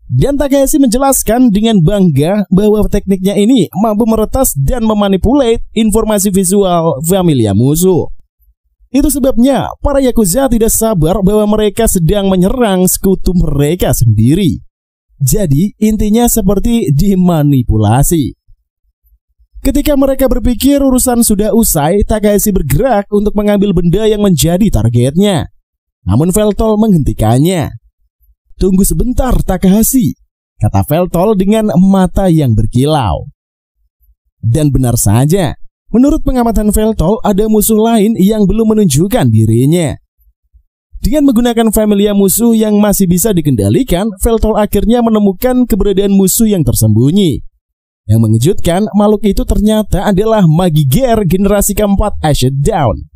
Dan Takahashi menjelaskan dengan bangga bahwa tekniknya ini mampu meretas dan memanipulate informasi visual familia musuh. Itu sebabnya para Yakuza tidak sabar bahwa mereka sedang menyerang sekutu mereka sendiri. Jadi intinya seperti dimanipulasi. Ketika mereka berpikir urusan sudah usai, Takahashi bergerak untuk mengambil benda yang menjadi targetnya. Namun Veltol menghentikannya. "Tunggu sebentar, Takahashi," kata Veltol dengan mata yang berkilau. Dan benar saja, menurut pengamatan Veltol ada musuh lain yang belum menunjukkan dirinya. Dengan menggunakan familia musuh yang masih bisa dikendalikan, Veltol akhirnya menemukan keberadaan musuh yang tersembunyi. Yang mengejutkan, makhluk itu ternyata adalah Magigear generasi keempat Ashed Dawn.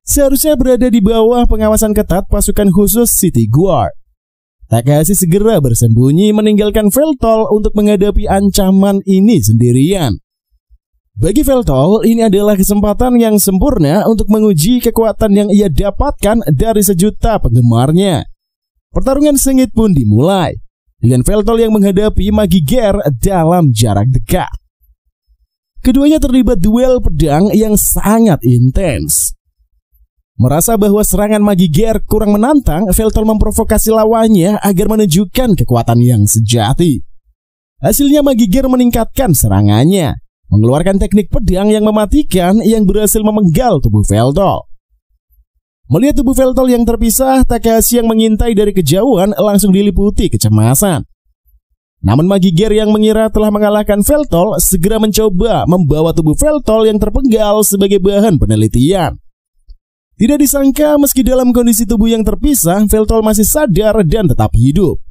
Seharusnya berada di bawah pengawasan ketat pasukan khusus City Guard. Takahashi segera bersembunyi meninggalkan Veltol untuk menghadapi ancaman ini sendirian. Bagi Veltol, ini adalah kesempatan yang sempurna untuk menguji kekuatan yang ia dapatkan dari sejuta penggemarnya. Pertarungan sengit pun dimulai, dengan Veltol yang menghadapi Magigear dalam jarak dekat. Keduanya terlibat duel pedang yang sangat intens. Merasa bahwa serangan Magigear kurang menantang, Veltol memprovokasi lawannya agar menunjukkan kekuatan yang sejati. Hasilnya Magigear meningkatkan serangannya, mengeluarkan teknik pedang yang mematikan yang berhasil memenggal tubuh Veltol. Melihat tubuh Veltol yang terpisah, Takahashi yang mengintai dari kejauhan langsung diliputi kecemasan. Namun Magigear yang mengira telah mengalahkan Veltol segera mencoba membawa tubuh Veltol yang terpenggal sebagai bahan penelitian. Tidak disangka meski dalam kondisi tubuh yang terpisah, Veltol masih sadar dan tetap hidup.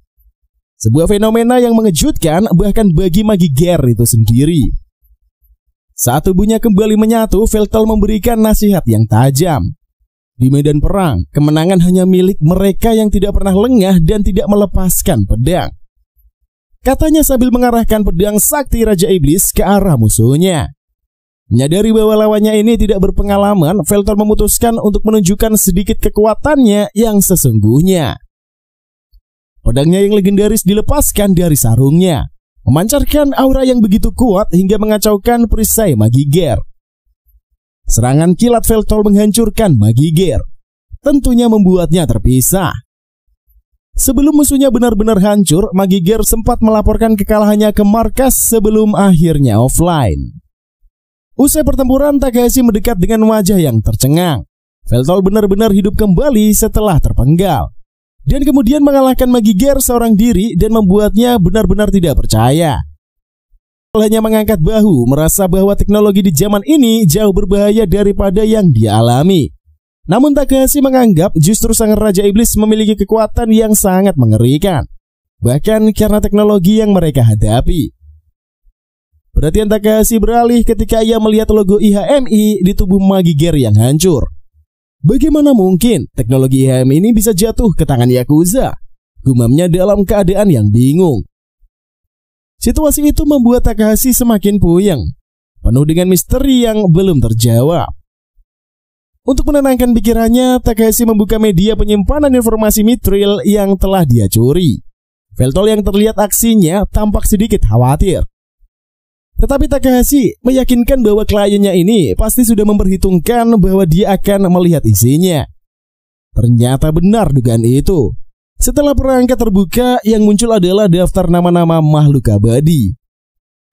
Sebuah fenomena yang mengejutkan bahkan bagi Magigear itu sendiri. Saat tubuhnya kembali menyatu, Veltol memberikan nasihat yang tajam. Di medan perang, kemenangan hanya milik mereka yang tidak pernah lengah dan tidak melepaskan pedang, katanya sambil mengarahkan pedang sakti Raja Iblis ke arah musuhnya. Menyadari bahwa lawannya ini tidak berpengalaman, Veltol memutuskan untuk menunjukkan sedikit kekuatannya yang sesungguhnya. Pedangnya yang legendaris dilepaskan dari sarungnya, memancarkan aura yang begitu kuat hingga mengacaukan perisai Magigear. Serangan kilat Veltol menghancurkan Magigear, tentunya membuatnya terpisah. Sebelum musuhnya benar-benar hancur, Magigear sempat melaporkan kekalahannya ke markas sebelum akhirnya offline. Usai pertempuran, Takahashi mendekat dengan wajah yang tercengang. Veltol benar-benar hidup kembali setelah terpenggal, dan kemudian mengalahkan Magiger seorang diri dan membuatnya benar-benar tidak percaya. Hanya mengangkat bahu, merasa bahwa teknologi di zaman ini jauh berbahaya daripada yang dia alami. Namun Takahashi menganggap justru sang Raja Iblis memiliki kekuatan yang sangat mengerikan, bahkan karena teknologi yang mereka hadapi. Perhatian Takahashi beralih ketika ia melihat logo IHMI di tubuh Magiger yang hancur. Bagaimana mungkin teknologi IHMI ini bisa jatuh ke tangan Yakuza? Gumamnya dalam keadaan yang bingung. Situasi itu membuat Takahashi semakin puyeng, penuh dengan misteri yang belum terjawab. Untuk menenangkan pikirannya, Takahashi membuka media penyimpanan informasi Mithril yang telah dia curi. Veltol yang terlihat aksinya tampak sedikit khawatir. Tetapi Takahashi meyakinkan bahwa kliennya ini pasti sudah memperhitungkan bahwa dia akan melihat isinya. Ternyata benar dugaan itu. Setelah perangkat terbuka, yang muncul adalah daftar nama-nama makhluk abadi.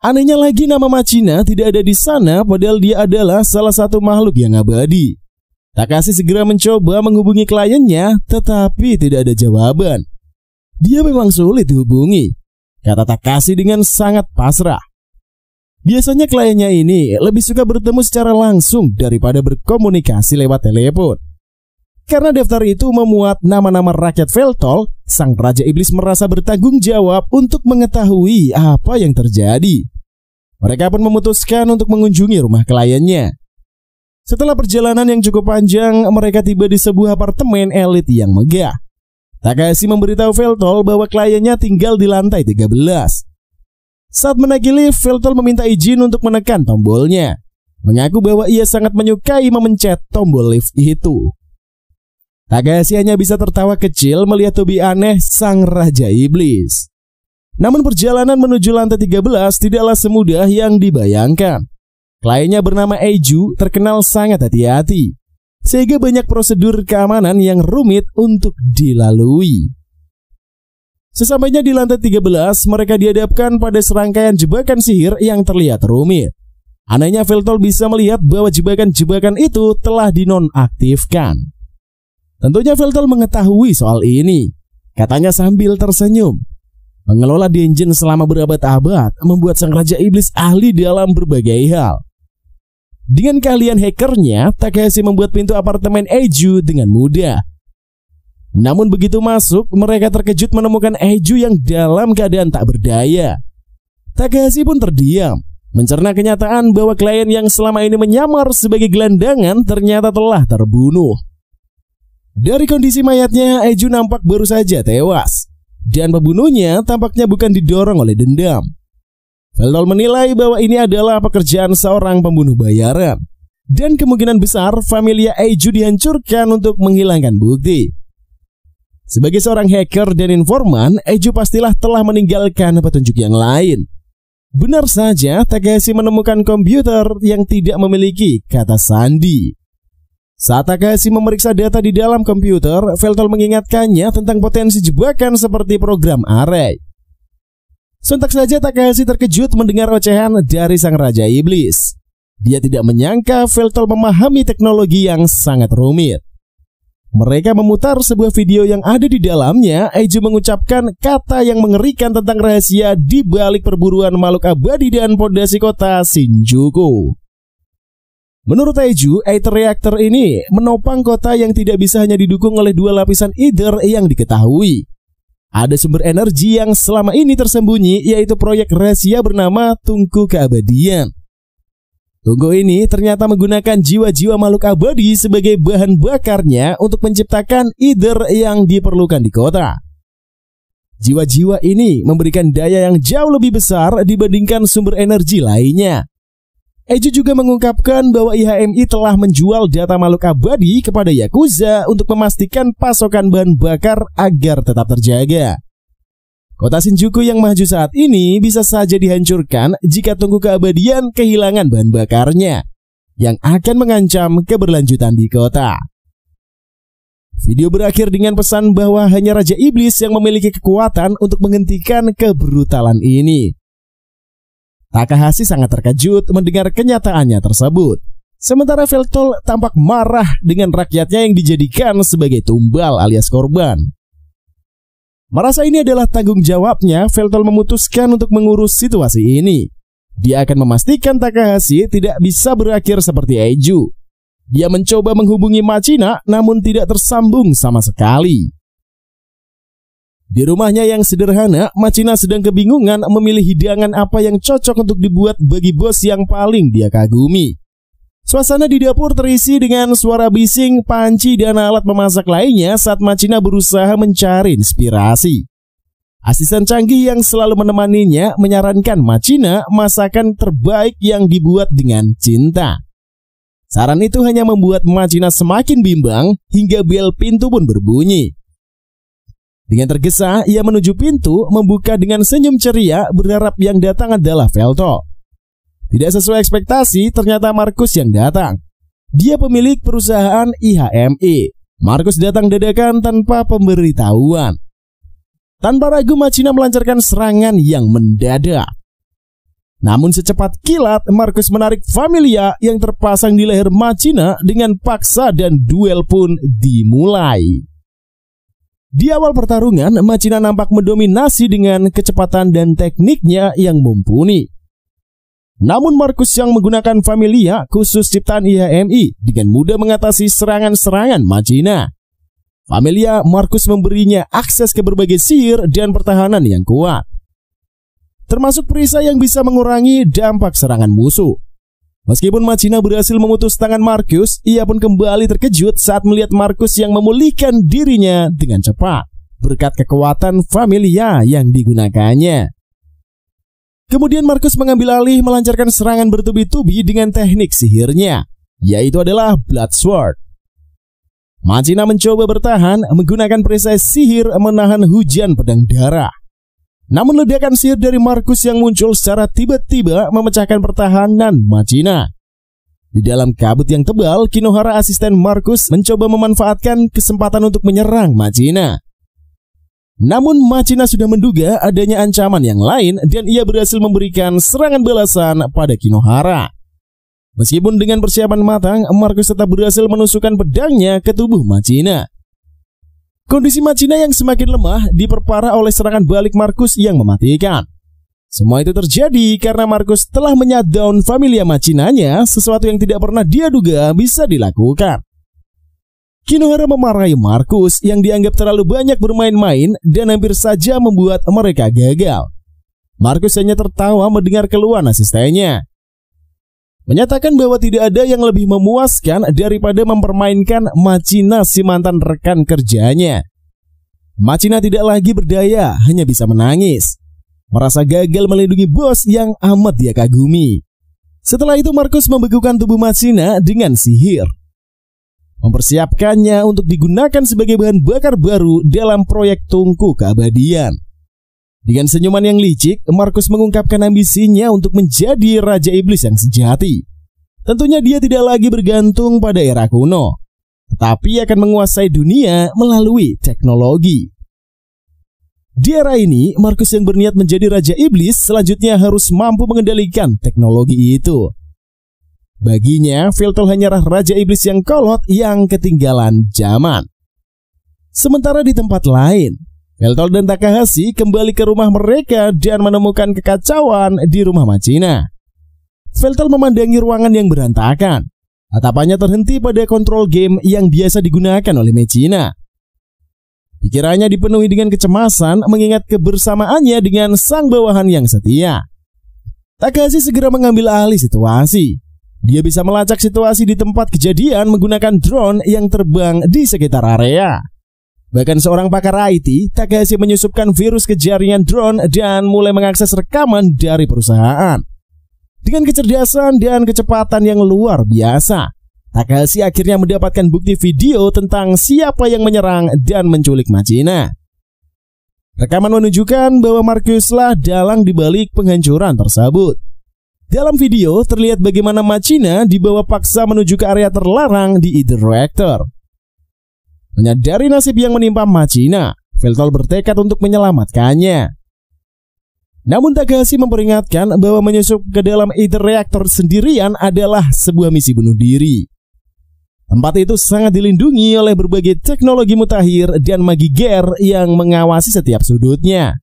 Anehnya lagi, nama Machina tidak ada di sana, padahal dia adalah salah satu makhluk yang abadi. Takahashi segera mencoba menghubungi kliennya, tetapi tidak ada jawaban. Dia memang sulit dihubungi, kata Takahashi dengan sangat pasrah. Biasanya kliennya ini lebih suka bertemu secara langsung daripada berkomunikasi lewat telepon. Karena daftar itu memuat nama-nama rakyat Veltol, sang Raja Iblis merasa bertanggung jawab untuk mengetahui apa yang terjadi. Mereka pun memutuskan untuk mengunjungi rumah kliennya. Setelah perjalanan yang cukup panjang, mereka tiba di sebuah apartemen elit yang megah. Takahashi memberitahu Veltol bahwa kliennya tinggal di lantai 13. Saat menaiki lift, Veltol meminta izin untuk menekan tombolnya, mengaku bahwa ia sangat menyukai memencet tombol lift itu. Takahashi hanya bisa tertawa kecil melihat hobi aneh sang Raja Iblis. Namun perjalanan menuju lantai 13 tidaklah semudah yang dibayangkan. Kliennya bernama Eiju terkenal sangat hati-hati, sehingga banyak prosedur keamanan yang rumit untuk dilalui. Sesampainya di lantai 13, mereka dihadapkan pada serangkaian jebakan sihir yang terlihat rumit. Anehnya Veltol bisa melihat bahwa jebakan-jebakan itu telah dinonaktifkan. Tentunya Veltol mengetahui soal ini, katanya sambil tersenyum. Mengelola dungeon selama berabad-abad membuat sang Raja Iblis ahli dalam berbagai hal. Dengan keahlian hackernya, Takahashi membuat pintu apartemen Eiju dengan mudah. Namun begitu masuk, mereka terkejut menemukan Eiju yang dalam keadaan tak berdaya. Takahashi pun terdiam, mencerna kenyataan bahwa klien yang selama ini menyamar sebagai gelandangan ternyata telah terbunuh. Dari kondisi mayatnya, Eiju nampak baru saja tewas, dan pembunuhnya tampaknya bukan didorong oleh dendam. Veltol menilai bahwa ini adalah pekerjaan seorang pembunuh bayaran, dan kemungkinan besar familia Eiju dihancurkan untuk menghilangkan bukti. Sebagai seorang hacker dan informan, Eiju pastilah telah meninggalkan petunjuk yang lain. Benar saja, Takahashi menemukan komputer yang tidak memiliki kata sandi. Saat Takahashi memeriksa data di dalam komputer, Veltol mengingatkannya tentang potensi jebakan seperti program array. Sontak saja Takahashi terkejut mendengar ocehan dari sang Raja Iblis. Dia tidak menyangka Veltol memahami teknologi yang sangat rumit. Mereka memutar sebuah video yang ada di dalamnya. Eiju mengucapkan kata yang mengerikan tentang rahasia di balik perburuan makhluk abadi dan pondasi kota Shinjuku. Menurut Eiju, Aether Reactor ini menopang kota yang tidak bisa hanya didukung oleh dua lapisan Aether yang diketahui. Ada sumber energi yang selama ini tersembunyi, yaitu proyek rahasia bernama Tungku Keabadian. Tungku ini ternyata menggunakan jiwa-jiwa makhluk abadi sebagai bahan bakarnya untuk menciptakan Aether yang diperlukan di kota. Jiwa-jiwa ini memberikan daya yang jauh lebih besar dibandingkan sumber energi lainnya. Eiju juga mengungkapkan bahwa IHMI telah menjual data makhluk abadi kepada Yakuza untuk memastikan pasokan bahan bakar agar tetap terjaga. Kota Shinjuku yang maju saat ini bisa saja dihancurkan jika Tungku Keabadian kehilangan bahan bakarnya, yang akan mengancam keberlanjutan di kota. Video berakhir dengan pesan bahwa hanya Raja Iblis yang memiliki kekuatan untuk menghentikan kebrutalan ini. Takahashi sangat terkejut mendengar kenyataannya tersebut. Sementara Veltol tampak marah dengan rakyatnya yang dijadikan sebagai tumbal alias korban. Merasa ini adalah tanggung jawabnya, Veltol memutuskan untuk mengurus situasi ini. Dia akan memastikan Takahashi tidak bisa berakhir seperti Eiju. Dia mencoba menghubungi Machina namun tidak tersambung sama sekali. Di rumahnya yang sederhana, Machina sedang kebingungan memilih hidangan apa yang cocok untuk dibuat bagi bos yang paling dia kagumi. Suasana di dapur terisi dengan suara bising, panci, dan alat memasak lainnya saat Machina berusaha mencari inspirasi. Asisten canggih yang selalu menemaninya menyarankan Machina masakan terbaik yang dibuat dengan cinta. Saran itu hanya membuat Machina semakin bimbang hingga bel pintu pun berbunyi. Dengan tergesa, ia menuju pintu, membuka dengan senyum ceria berharap yang datang adalah Veltol. Tidak sesuai ekspektasi, ternyata Markus yang datang. Dia pemilik perusahaan IHME. Markus datang dadakan tanpa pemberitahuan. Tanpa ragu, Machina melancarkan serangan yang mendadak. Namun secepat kilat, Markus menarik Familia yang terpasang di leher Machina dengan paksa dan duel pun dimulai. Di awal pertarungan, Machina nampak mendominasi dengan kecepatan dan tekniknya yang mumpuni. Namun Markus yang menggunakan Familia khusus ciptaan IHME dengan mudah mengatasi serangan-serangan Machina. Familia Markus memberinya akses ke berbagai sihir dan pertahanan yang kuat, termasuk perisai yang bisa mengurangi dampak serangan musuh. Meskipun Machina berhasil memutus tangan Markus, ia pun kembali terkejut saat melihat Markus yang memulihkan dirinya dengan cepat berkat kekuatan Familia yang digunakannya. Kemudian Markus mengambil alih melancarkan serangan bertubi-tubi dengan teknik sihirnya, yaitu adalah Blood Sword. Machina mencoba bertahan menggunakan perisai sihir menahan hujan pedang darah. Namun ledakan sihir dari Markus yang muncul secara tiba-tiba memecahkan pertahanan Machina. Di dalam kabut yang tebal, Kinohara asisten Markus mencoba memanfaatkan kesempatan untuk menyerang Machina. Namun Machina sudah menduga adanya ancaman yang lain dan ia berhasil memberikan serangan balasan pada Kinohara. Meskipun dengan persiapan matang, Markus tetap berhasil menusukkan pedangnya ke tubuh Machina. Kondisi Machina yang semakin lemah diperparah oleh serangan balik Markus yang mematikan. Semua itu terjadi karena Markus telah menyatdown Familia Machinanya, sesuatu yang tidak pernah dia duga bisa dilakukan. Kinohara memarahi Markus yang dianggap terlalu banyak bermain-main dan hampir saja membuat mereka gagal. Markus hanya tertawa mendengar keluhan asistennya, menyatakan bahwa tidak ada yang lebih memuaskan daripada mempermainkan Machina, si mantan rekan kerjanya. Machina tidak lagi berdaya, hanya bisa menangis, merasa gagal melindungi bos yang amat dia kagumi. Setelah itu Markus membekukan tubuh Machina dengan sihir, mempersiapkannya untuk digunakan sebagai bahan bakar baru dalam proyek tungku keabadian. Dengan senyuman yang licik, Markus mengungkapkan ambisinya untuk menjadi Raja Iblis yang sejati. Tentunya dia tidak lagi bergantung pada era kuno, tetapi akan menguasai dunia melalui teknologi. Di era ini, Markus yang berniat menjadi Raja Iblis selanjutnya harus mampu mengendalikan teknologi itu. Baginya, Veltol hanyalah Raja Iblis yang kolot yang ketinggalan zaman. Sementara di tempat lain, Veltol dan Takahashi kembali ke rumah mereka dan menemukan kekacauan di rumah Machina. Veltol memandangi ruangan yang berantakan. Tatapannya terhenti pada kontrol game yang biasa digunakan oleh Machina. Pikirannya dipenuhi dengan kecemasan mengingat kebersamaannya dengan sang bawahan yang setia. Takahashi segera mengambil alih situasi. Dia bisa melacak situasi di tempat kejadian menggunakan drone yang terbang di sekitar area. Bahkan seorang pakar IT, Takahashi menyusupkan virus ke jaringan drone dan mulai mengakses rekaman dari perusahaan. Dengan kecerdasan dan kecepatan yang luar biasa, Takahashi akhirnya mendapatkan bukti video tentang siapa yang menyerang dan menculik Machina. Rekaman menunjukkan bahwa Markuslah dalang dibalik penghancuran tersebut. Dalam video terlihat bagaimana Machina dibawa paksa menuju ke area terlarang di Ether Reactor. Menyadari nasib yang menimpa Machina, Veltol bertekad untuk menyelamatkannya. Namun Takahashi memperingatkan bahwa menyusup ke dalam Aether Reactor sendirian adalah sebuah misi bunuh diri. Tempat itu sangat dilindungi oleh berbagai teknologi mutakhir dan magi Gear yang mengawasi setiap sudutnya.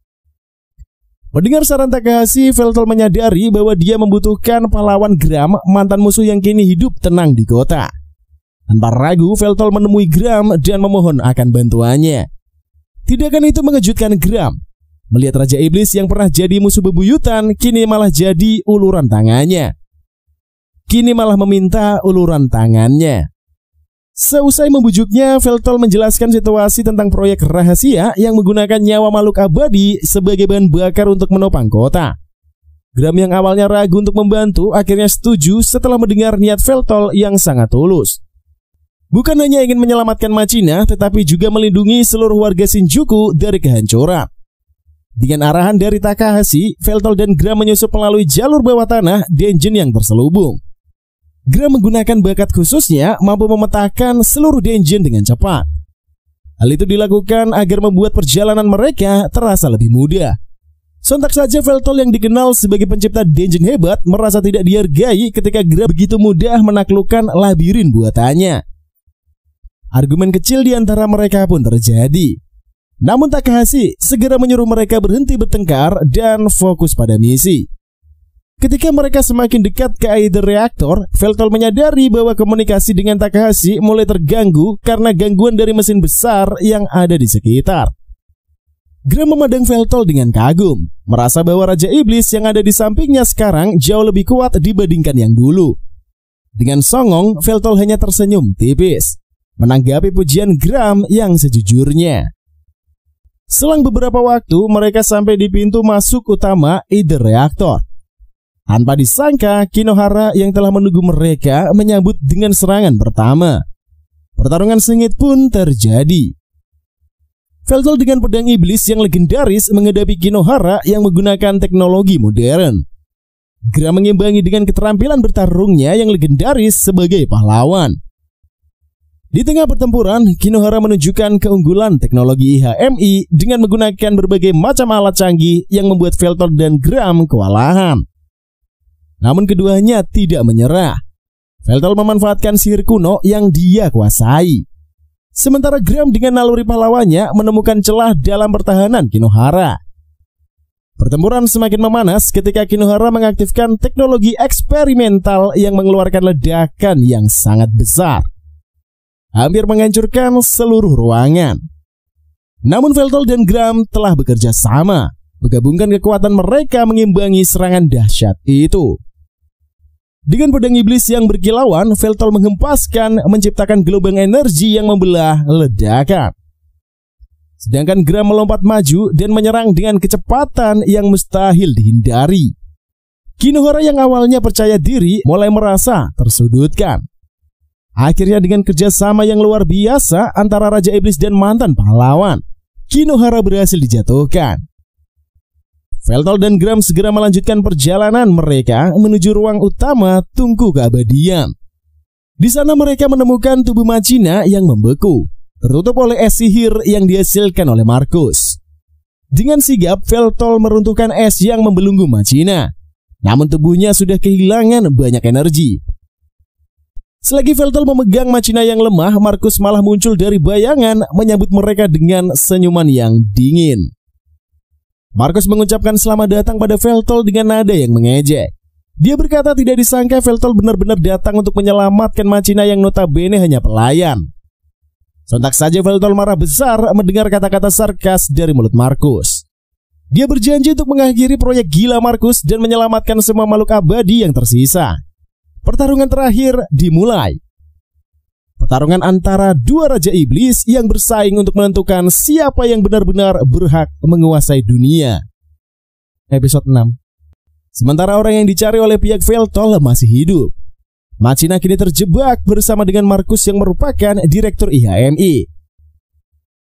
Mendengar saran Takahashi, Veltol menyadari bahwa dia membutuhkan pahlawan Gram, mantan musuh yang kini hidup tenang di kota. Tanpa ragu, Veltol menemui Gram dan memohon akan bantuannya. Tidakkan itu mengejutkan Gram. Melihat Raja Iblis yang pernah jadi musuh bebuyutan, kini malah jadi uluran tangannya. Kini malah meminta uluran tangannya. Seusai membujuknya, Veltol menjelaskan situasi tentang proyek rahasia yang menggunakan nyawa makhluk abadi sebagai bahan bakar untuk menopang kota. Gram yang awalnya ragu untuk membantu akhirnya setuju setelah mendengar niat Veltol yang sangat tulus. Bukan hanya ingin menyelamatkan Machina, tetapi juga melindungi seluruh warga Shinjuku dari kehancuran. Dengan arahan dari Takahashi, Veltol dan Gram menyusup melalui jalur bawah tanah dungeon yang terselubung. Gram menggunakan bakat khususnya mampu memetakan seluruh dungeon dengan cepat. Hal itu dilakukan agar membuat perjalanan mereka terasa lebih mudah. Sontak saja Veltol yang dikenal sebagai pencipta dungeon hebat merasa tidak dihargai ketika Gram begitu mudah menaklukkan labirin buatannya. Argumen kecil di antara mereka pun terjadi. Namun Takahashi segera menyuruh mereka berhenti bertengkar dan fokus pada misi. Ketika mereka semakin dekat ke Aether Reactor, Veltol menyadari bahwa komunikasi dengan Takahashi mulai terganggu karena gangguan dari mesin besar yang ada di sekitar. Gram memandang Veltol dengan kagum, merasa bahwa Raja Iblis yang ada di sampingnya sekarang jauh lebih kuat dibandingkan yang dulu. Dengan songong, Veltol hanya tersenyum tipis, menanggapi pujian Gram yang sejujurnya. Selang beberapa waktu, mereka sampai di pintu masuk utama Aether Reactor. Tanpa disangka, Kinohara yang telah menunggu mereka menyambut dengan serangan pertama. Pertarungan sengit pun terjadi. Veltol dengan pedang iblis yang legendaris menghadapi Kinohara yang menggunakan teknologi modern. Gram mengimbangi dengan keterampilan bertarungnya yang legendaris sebagai pahlawan. Di tengah pertempuran, Kinohara menunjukkan keunggulan teknologi IHMI dengan menggunakan berbagai macam alat canggih yang membuat Veltol dan Gram kewalahan. Namun keduanya tidak menyerah. Veltol memanfaatkan sihir kuno yang dia kuasai. Sementara Gram dengan naluri pahlawannya menemukan celah dalam pertahanan Kinohara. Pertempuran semakin memanas ketika Kinohara mengaktifkan teknologi eksperimental yang mengeluarkan ledakan yang sangat besar, hampir menghancurkan seluruh ruangan. Namun Veltol dan Gram telah bekerja sama, menggabungkan kekuatan mereka mengimbangi serangan dahsyat itu. Dengan pedang iblis yang berkilauan, Veltol menghempaskan menciptakan gelombang energi yang membelah ledakan. Sedangkan Gram melompat maju dan menyerang dengan kecepatan yang mustahil dihindari. Kinohara yang awalnya percaya diri mulai merasa tersudutkan. Akhirnya dengan kerjasama yang luar biasa antara Raja Iblis dan mantan pahlawan, Kinohara berhasil dijatuhkan. Veltol dan Gram segera melanjutkan perjalanan mereka menuju ruang utama tungku keabadian. Di sana mereka menemukan tubuh Machina yang membeku, tertutup oleh es sihir yang dihasilkan oleh Markus. Dengan sigap, Veltol meruntuhkan es yang membelunggu Machina. Namun tubuhnya sudah kehilangan banyak energi. Selagi Veltol memegang Machina yang lemah, Markus malah muncul dari bayangan menyambut mereka dengan senyuman yang dingin. Markus mengucapkan selamat datang pada Veltol dengan nada yang mengejek. Dia berkata tidak disangka Veltol benar-benar datang untuk menyelamatkan Machina yang notabene hanya pelayan. Sontak saja Veltol marah besar mendengar kata-kata sarkas dari mulut Markus. Dia berjanji untuk mengakhiri proyek gila Markus dan menyelamatkan semua makhluk abadi yang tersisa. Pertarungan terakhir dimulai. Pertarungan antara dua Raja Iblis yang bersaing untuk menentukan siapa yang benar-benar berhak menguasai dunia. Episode 6. Sementara orang yang dicari oleh pihak Veltol masih hidup, Machina kini terjebak bersama dengan Markus yang merupakan direktur IHMI.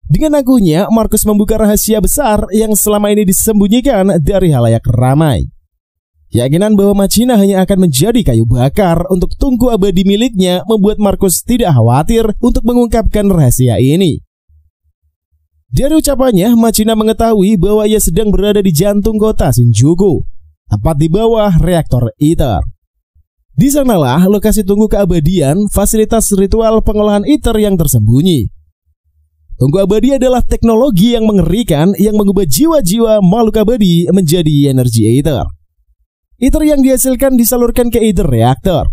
Dengan akunya, Markus membuka rahasia besar yang selama ini disembunyikan dari halayak ramai. Keyakinan bahwa Machina hanya akan menjadi kayu bakar untuk tungku abadi miliknya membuat Markus tidak khawatir untuk mengungkapkan rahasia ini. Dari ucapannya, Machina mengetahui bahwa ia sedang berada di jantung kota Shinjuku, tepat di bawah reaktor ITER. Di sanalah lokasi tunggu keabadian fasilitas ritual pengolahan ITER yang tersembunyi. Tunggu abadi adalah teknologi yang mengerikan yang mengubah jiwa-jiwa makhluk abadi menjadi energi ITER. ITER yang dihasilkan disalurkan ke ITER reaktor,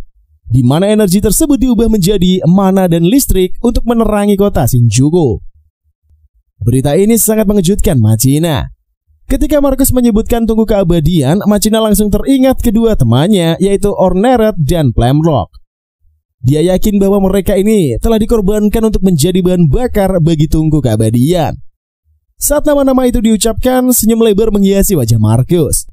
di mana energi tersebut diubah menjadi mana dan listrik untuk menerangi kota Shinjuku. Berita ini sangat mengejutkan Machina. Ketika Markus menyebutkan tunggu keabadian, Machina langsung teringat kedua temannya, yaitu Orneret dan Flamrock. Dia yakin bahwa mereka ini telah dikorbankan untuk menjadi bahan bakar bagi tunggu keabadian. Saat nama-nama itu diucapkan, senyum lebar menghiasi wajah Markus.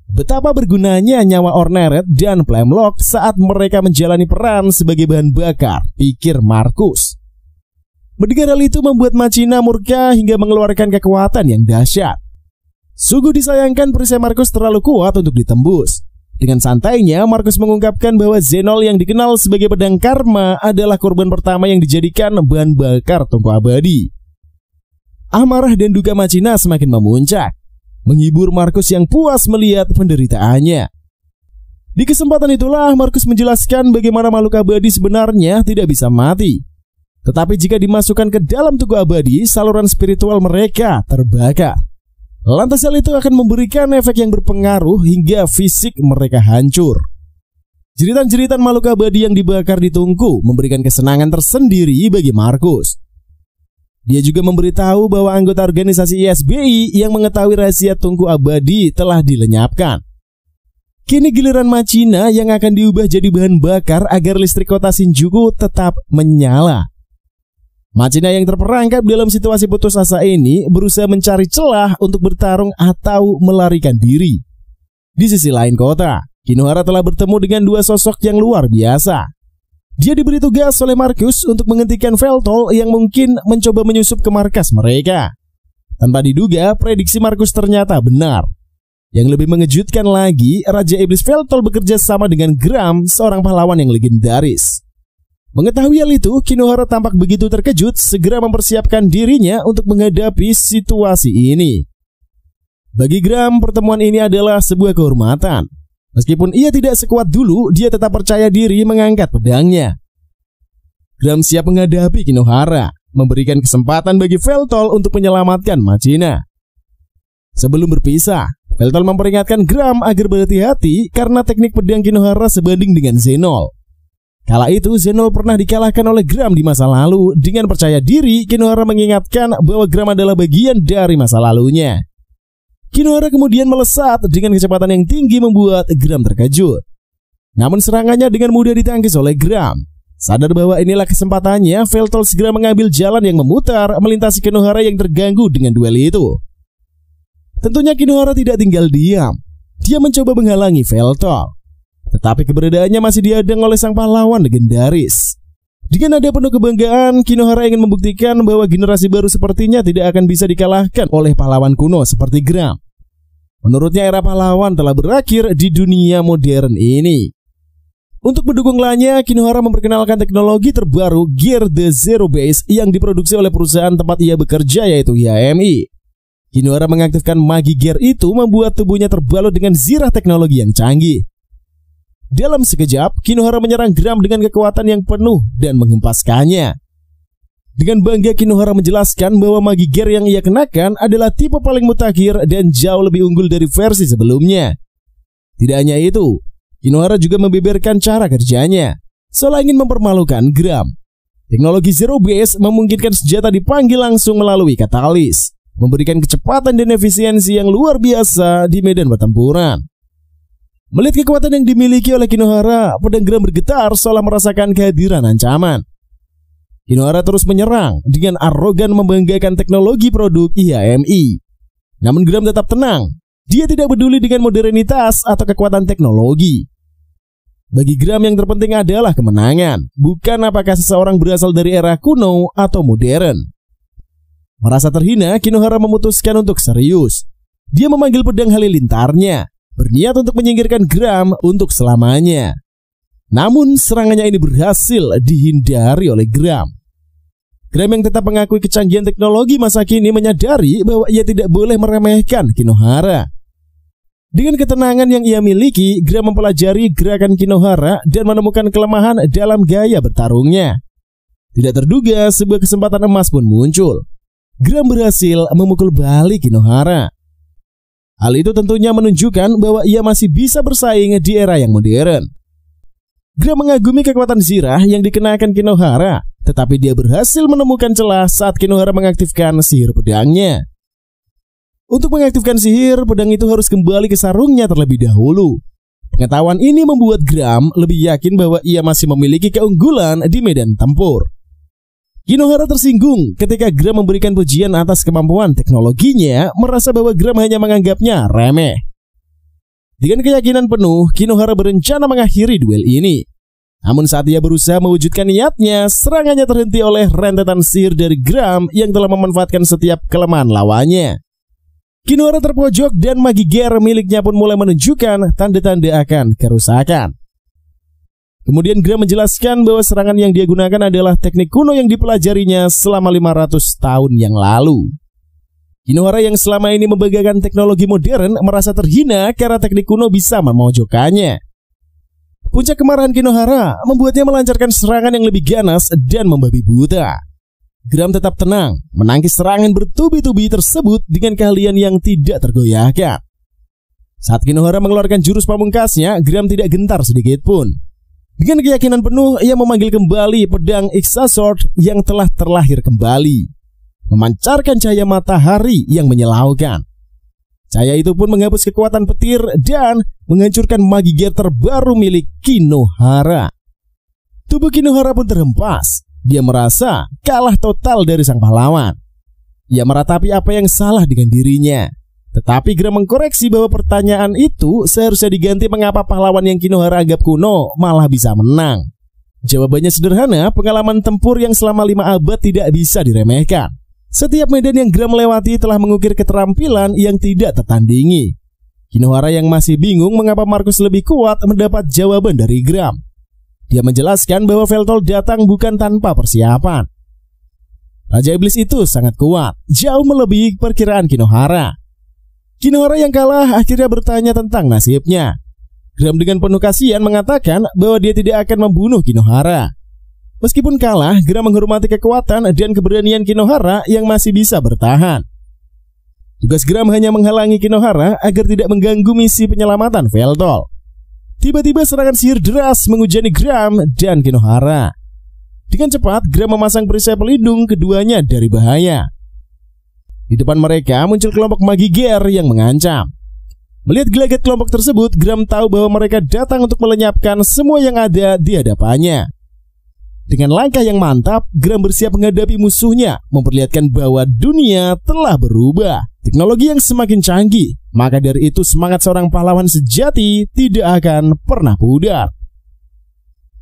Betapa bergunanya nyawa Orneret dan Flamrock saat mereka menjalani peran sebagai bahan bakar, pikir Markus. Mendengar hal itu membuat Machina murka hingga mengeluarkan kekuatan yang dahsyat. Sungguh disayangkan perisai Markus terlalu kuat untuk ditembus. Dengan santainya, Markus mengungkapkan bahwa Zenol yang dikenal sebagai pedang karma adalah korban pertama yang dijadikan bahan bakar tungku abadi. Amarah dan duka Machina semakin memuncak, menghibur Markus yang puas melihat penderitaannya. Di kesempatan itulah Markus menjelaskan bagaimana makhluk abadi sebenarnya tidak bisa mati. Tetapi jika dimasukkan ke dalam tungku abadi, saluran spiritual mereka terbakar. Lantas hal itu akan memberikan efek yang berpengaruh hingga fisik mereka hancur. Jeritan-jeritan makhluk abadi yang dibakar di tungku memberikan kesenangan tersendiri bagi Markus. Dia juga memberitahu bahwa anggota organisasi ISBI yang mengetahui rahasia tungku abadi telah dilenyapkan. Kini giliran Machina yang akan diubah jadi bahan bakar agar listrik kota Shinjuku tetap menyala. Machina yang terperangkap dalam situasi putus asa ini berusaha mencari celah untuk bertarung atau melarikan diri. Di sisi lain kota, Kinohara telah bertemu dengan dua sosok yang luar biasa. Dia diberi tugas oleh Markus untuk menghentikan Veltol yang mungkin mencoba menyusup ke markas mereka. Tanpa diduga, prediksi Markus ternyata benar. Yang lebih mengejutkan lagi, Raja Iblis Veltol bekerja sama dengan Gram, seorang pahlawan yang legendaris. Mengetahui hal itu, Kinohara tampak begitu terkejut, segera mempersiapkan dirinya untuk menghadapi situasi ini. Bagi Gram, pertemuan ini adalah sebuah kehormatan. Meskipun ia tidak sekuat dulu, dia tetap percaya diri mengangkat pedangnya. Gram siap menghadapi Kinohara, memberikan kesempatan bagi Veltol untuk menyelamatkan Machina. Sebelum berpisah, Veltol memperingatkan Gram agar berhati-hati karena teknik pedang Kinohara sebanding dengan Zenol. Kala itu Zenol pernah dikalahkan oleh Gram di masa lalu. Dengan percaya diri, Kinohara mengingatkan bahwa Gram adalah bagian dari masa lalunya. Kinohara kemudian melesat dengan kecepatan yang tinggi membuat Gram terkejut. Namun serangannya dengan mudah ditangkis oleh Gram. Sadar bahwa inilah kesempatannya, Veltol segera mengambil jalan yang memutar melintasi Kinohara yang terganggu dengan duel itu. Tentunya Kinohara tidak tinggal diam. Dia mencoba menghalangi Veltol. Tetapi keberadaannya masih dihadang oleh sang pahlawan legendaris. Dengan nada penuh kebanggaan, Kinohara ingin membuktikan bahwa generasi baru sepertinya tidak akan bisa dikalahkan oleh pahlawan kuno seperti Gram. Menurutnya era pahlawan telah berakhir di dunia modern ini. Untuk mendukung lainnya, Kinohara memperkenalkan teknologi terbaru Gear the Zero Base yang diproduksi oleh perusahaan tempat ia bekerja, yaitu IAMI. Kinohara mengaktifkan magi Gear itu membuat tubuhnya terbalut dengan zirah teknologi yang canggih. Dalam sekejap, Kinohara menyerang Gram dengan kekuatan yang penuh dan menghempaskannya. Dengan bangga Kinohara menjelaskan bahwa magi Gear yang ia kenakan adalah tipe paling mutakhir dan jauh lebih unggul dari versi sebelumnya. Tidak hanya itu, Kinohara juga membeberkan cara kerjanya, seolah ingin mempermalukan Gram. Teknologi Zero Base memungkinkan senjata dipanggil langsung melalui katalis, memberikan kecepatan dan efisiensi yang luar biasa di medan pertempuran. Melihat kekuatan yang dimiliki oleh Kinohara, pedang Gram bergetar seolah merasakan kehadiran ancaman. Kinohara terus menyerang dengan arogan membanggakan teknologi produk IAMI. Namun Gram tetap tenang. Dia tidak peduli dengan modernitas atau kekuatan teknologi. Bagi Gram yang terpenting adalah kemenangan, bukan apakah seseorang berasal dari era kuno atau modern. Merasa terhina, Kinohara memutuskan untuk serius. Dia memanggil pedang halilintarnya, berniat untuk menyingkirkan Gram untuk selamanya. Namun serangannya ini berhasil dihindari oleh Gram. Gram yang tetap mengakui kecanggihan teknologi masa kini menyadari bahwa ia tidak boleh meremehkan Kinohara. Dengan ketenangan yang ia miliki, Gram mempelajari gerakan Kinohara dan menemukan kelemahan dalam gaya bertarungnya. Tidak terduga, sebuah kesempatan emas pun muncul. Gram berhasil memukul balik Kinohara. Hal itu tentunya menunjukkan bahwa ia masih bisa bersaing di era yang modern. Gram mengagumi kekuatan zirah yang dikenakan Kinohara, tetapi dia berhasil menemukan celah saat Kinohara mengaktifkan sihir pedangnya. Untuk mengaktifkan sihir, pedang itu harus kembali ke sarungnya terlebih dahulu. Pengetahuan ini membuat Gram lebih yakin bahwa ia masih memiliki keunggulan di medan tempur. Kinohara tersinggung ketika Gram memberikan pujian atas kemampuan teknologinya, merasa bahwa Gram hanya menganggapnya remeh. Dengan keyakinan penuh, Kinohara berencana mengakhiri duel ini. Namun saat ia berusaha mewujudkan niatnya, serangannya terhenti oleh rentetan sihir dari Gram yang telah memanfaatkan setiap kelemahan lawannya. Kinohara terpojok dan magi gear miliknya pun mulai menunjukkan tanda-tanda akan kerusakan. Kemudian Gram menjelaskan bahwa serangan yang dia gunakan adalah teknik kuno yang dipelajarinya selama 500 tahun yang lalu. Kinohara yang selama ini membanggakan teknologi modern merasa terhina karena teknik kuno bisa memojokkannya. Puncak kemarahan Kinohara membuatnya melancarkan serangan yang lebih ganas dan membabi buta. Gram tetap tenang, menangkis serangan bertubi-tubi tersebut dengan keahlian yang tidak tergoyahkan. Saat Kinohara mengeluarkan jurus pamungkasnya, Gram tidak gentar sedikit pun. Dengan keyakinan penuh, ia memanggil kembali pedang Ixasword yang telah terlahir kembali, memancarkan cahaya matahari yang menyilaukan. Cahaya itu pun menghapus kekuatan petir dan menghancurkan magi gear terbaru milik Kinohara. Tubuh Kinohara pun terhempas. Dia merasa kalah total dari sang pahlawan. Ia meratapi apa yang salah dengan dirinya. Tetapi Gram mengkoreksi bahwa pertanyaan itu seharusnya diganti mengapa pahlawan yang Kinohara anggap kuno malah bisa menang. Jawabannya sederhana, pengalaman tempur yang selama 5 abad tidak bisa diremehkan. Setiap medan yang Gram lewati telah mengukir keterampilan yang tidak tertandingi. Kinohara yang masih bingung mengapa Markus lebih kuat mendapat jawaban dari Gram. Dia menjelaskan bahwa Veltol datang bukan tanpa persiapan. Raja Iblis itu sangat kuat, jauh melebihi perkiraan Kinohara. Kinohara yang kalah akhirnya bertanya tentang nasibnya. Gram dengan penuh kasihan mengatakan bahwa dia tidak akan membunuh Kinohara. Meskipun kalah, Gram menghormati kekuatan dan keberanian Kinohara yang masih bisa bertahan. Tugas Gram hanya menghalangi Kinohara agar tidak mengganggu misi penyelamatan Veltol. Tiba-tiba serangan sihir deras menghujani Gram dan Kinohara. Dengan cepat, Gram memasang perisai pelindung keduanya dari bahaya. Di depan mereka muncul kelompok magi gear yang mengancam. Melihat gelagat kelompok tersebut, Gram tahu bahwa mereka datang untuk melenyapkan semua yang ada di hadapannya. Dengan langkah yang mantap, Gram bersiap menghadapi musuhnya, memperlihatkan bahwa dunia telah berubah. Teknologi yang semakin canggih, maka dari itu semangat seorang pahlawan sejati tidak akan pernah pudar.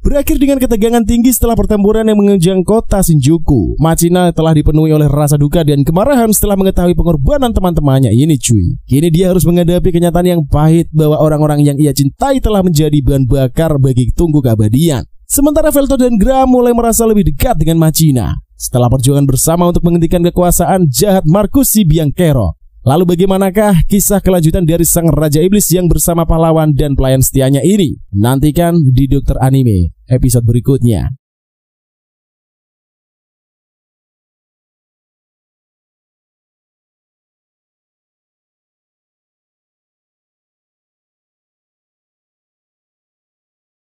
Berakhir dengan ketegangan tinggi setelah pertempuran yang mengenjang kota Shinjuku. Machina telah dipenuhi oleh rasa duka dan kemarahan setelah mengetahui pengorbanan teman-temannya ini cuy. Kini dia harus menghadapi kenyataan yang pahit bahwa orang-orang yang ia cintai telah menjadi bahan bakar bagi tungku keabadian. Sementara Veltol dan Gram mulai merasa lebih dekat dengan Machina setelah perjuangan bersama untuk menghentikan kekuasaan jahat Markus si Bianchero. Lalu bagaimanakah kisah kelanjutan dari sang Raja Iblis yang bersama pahlawan dan pelayan setianya ini? Nantikan di Dokter Anime episode berikutnya.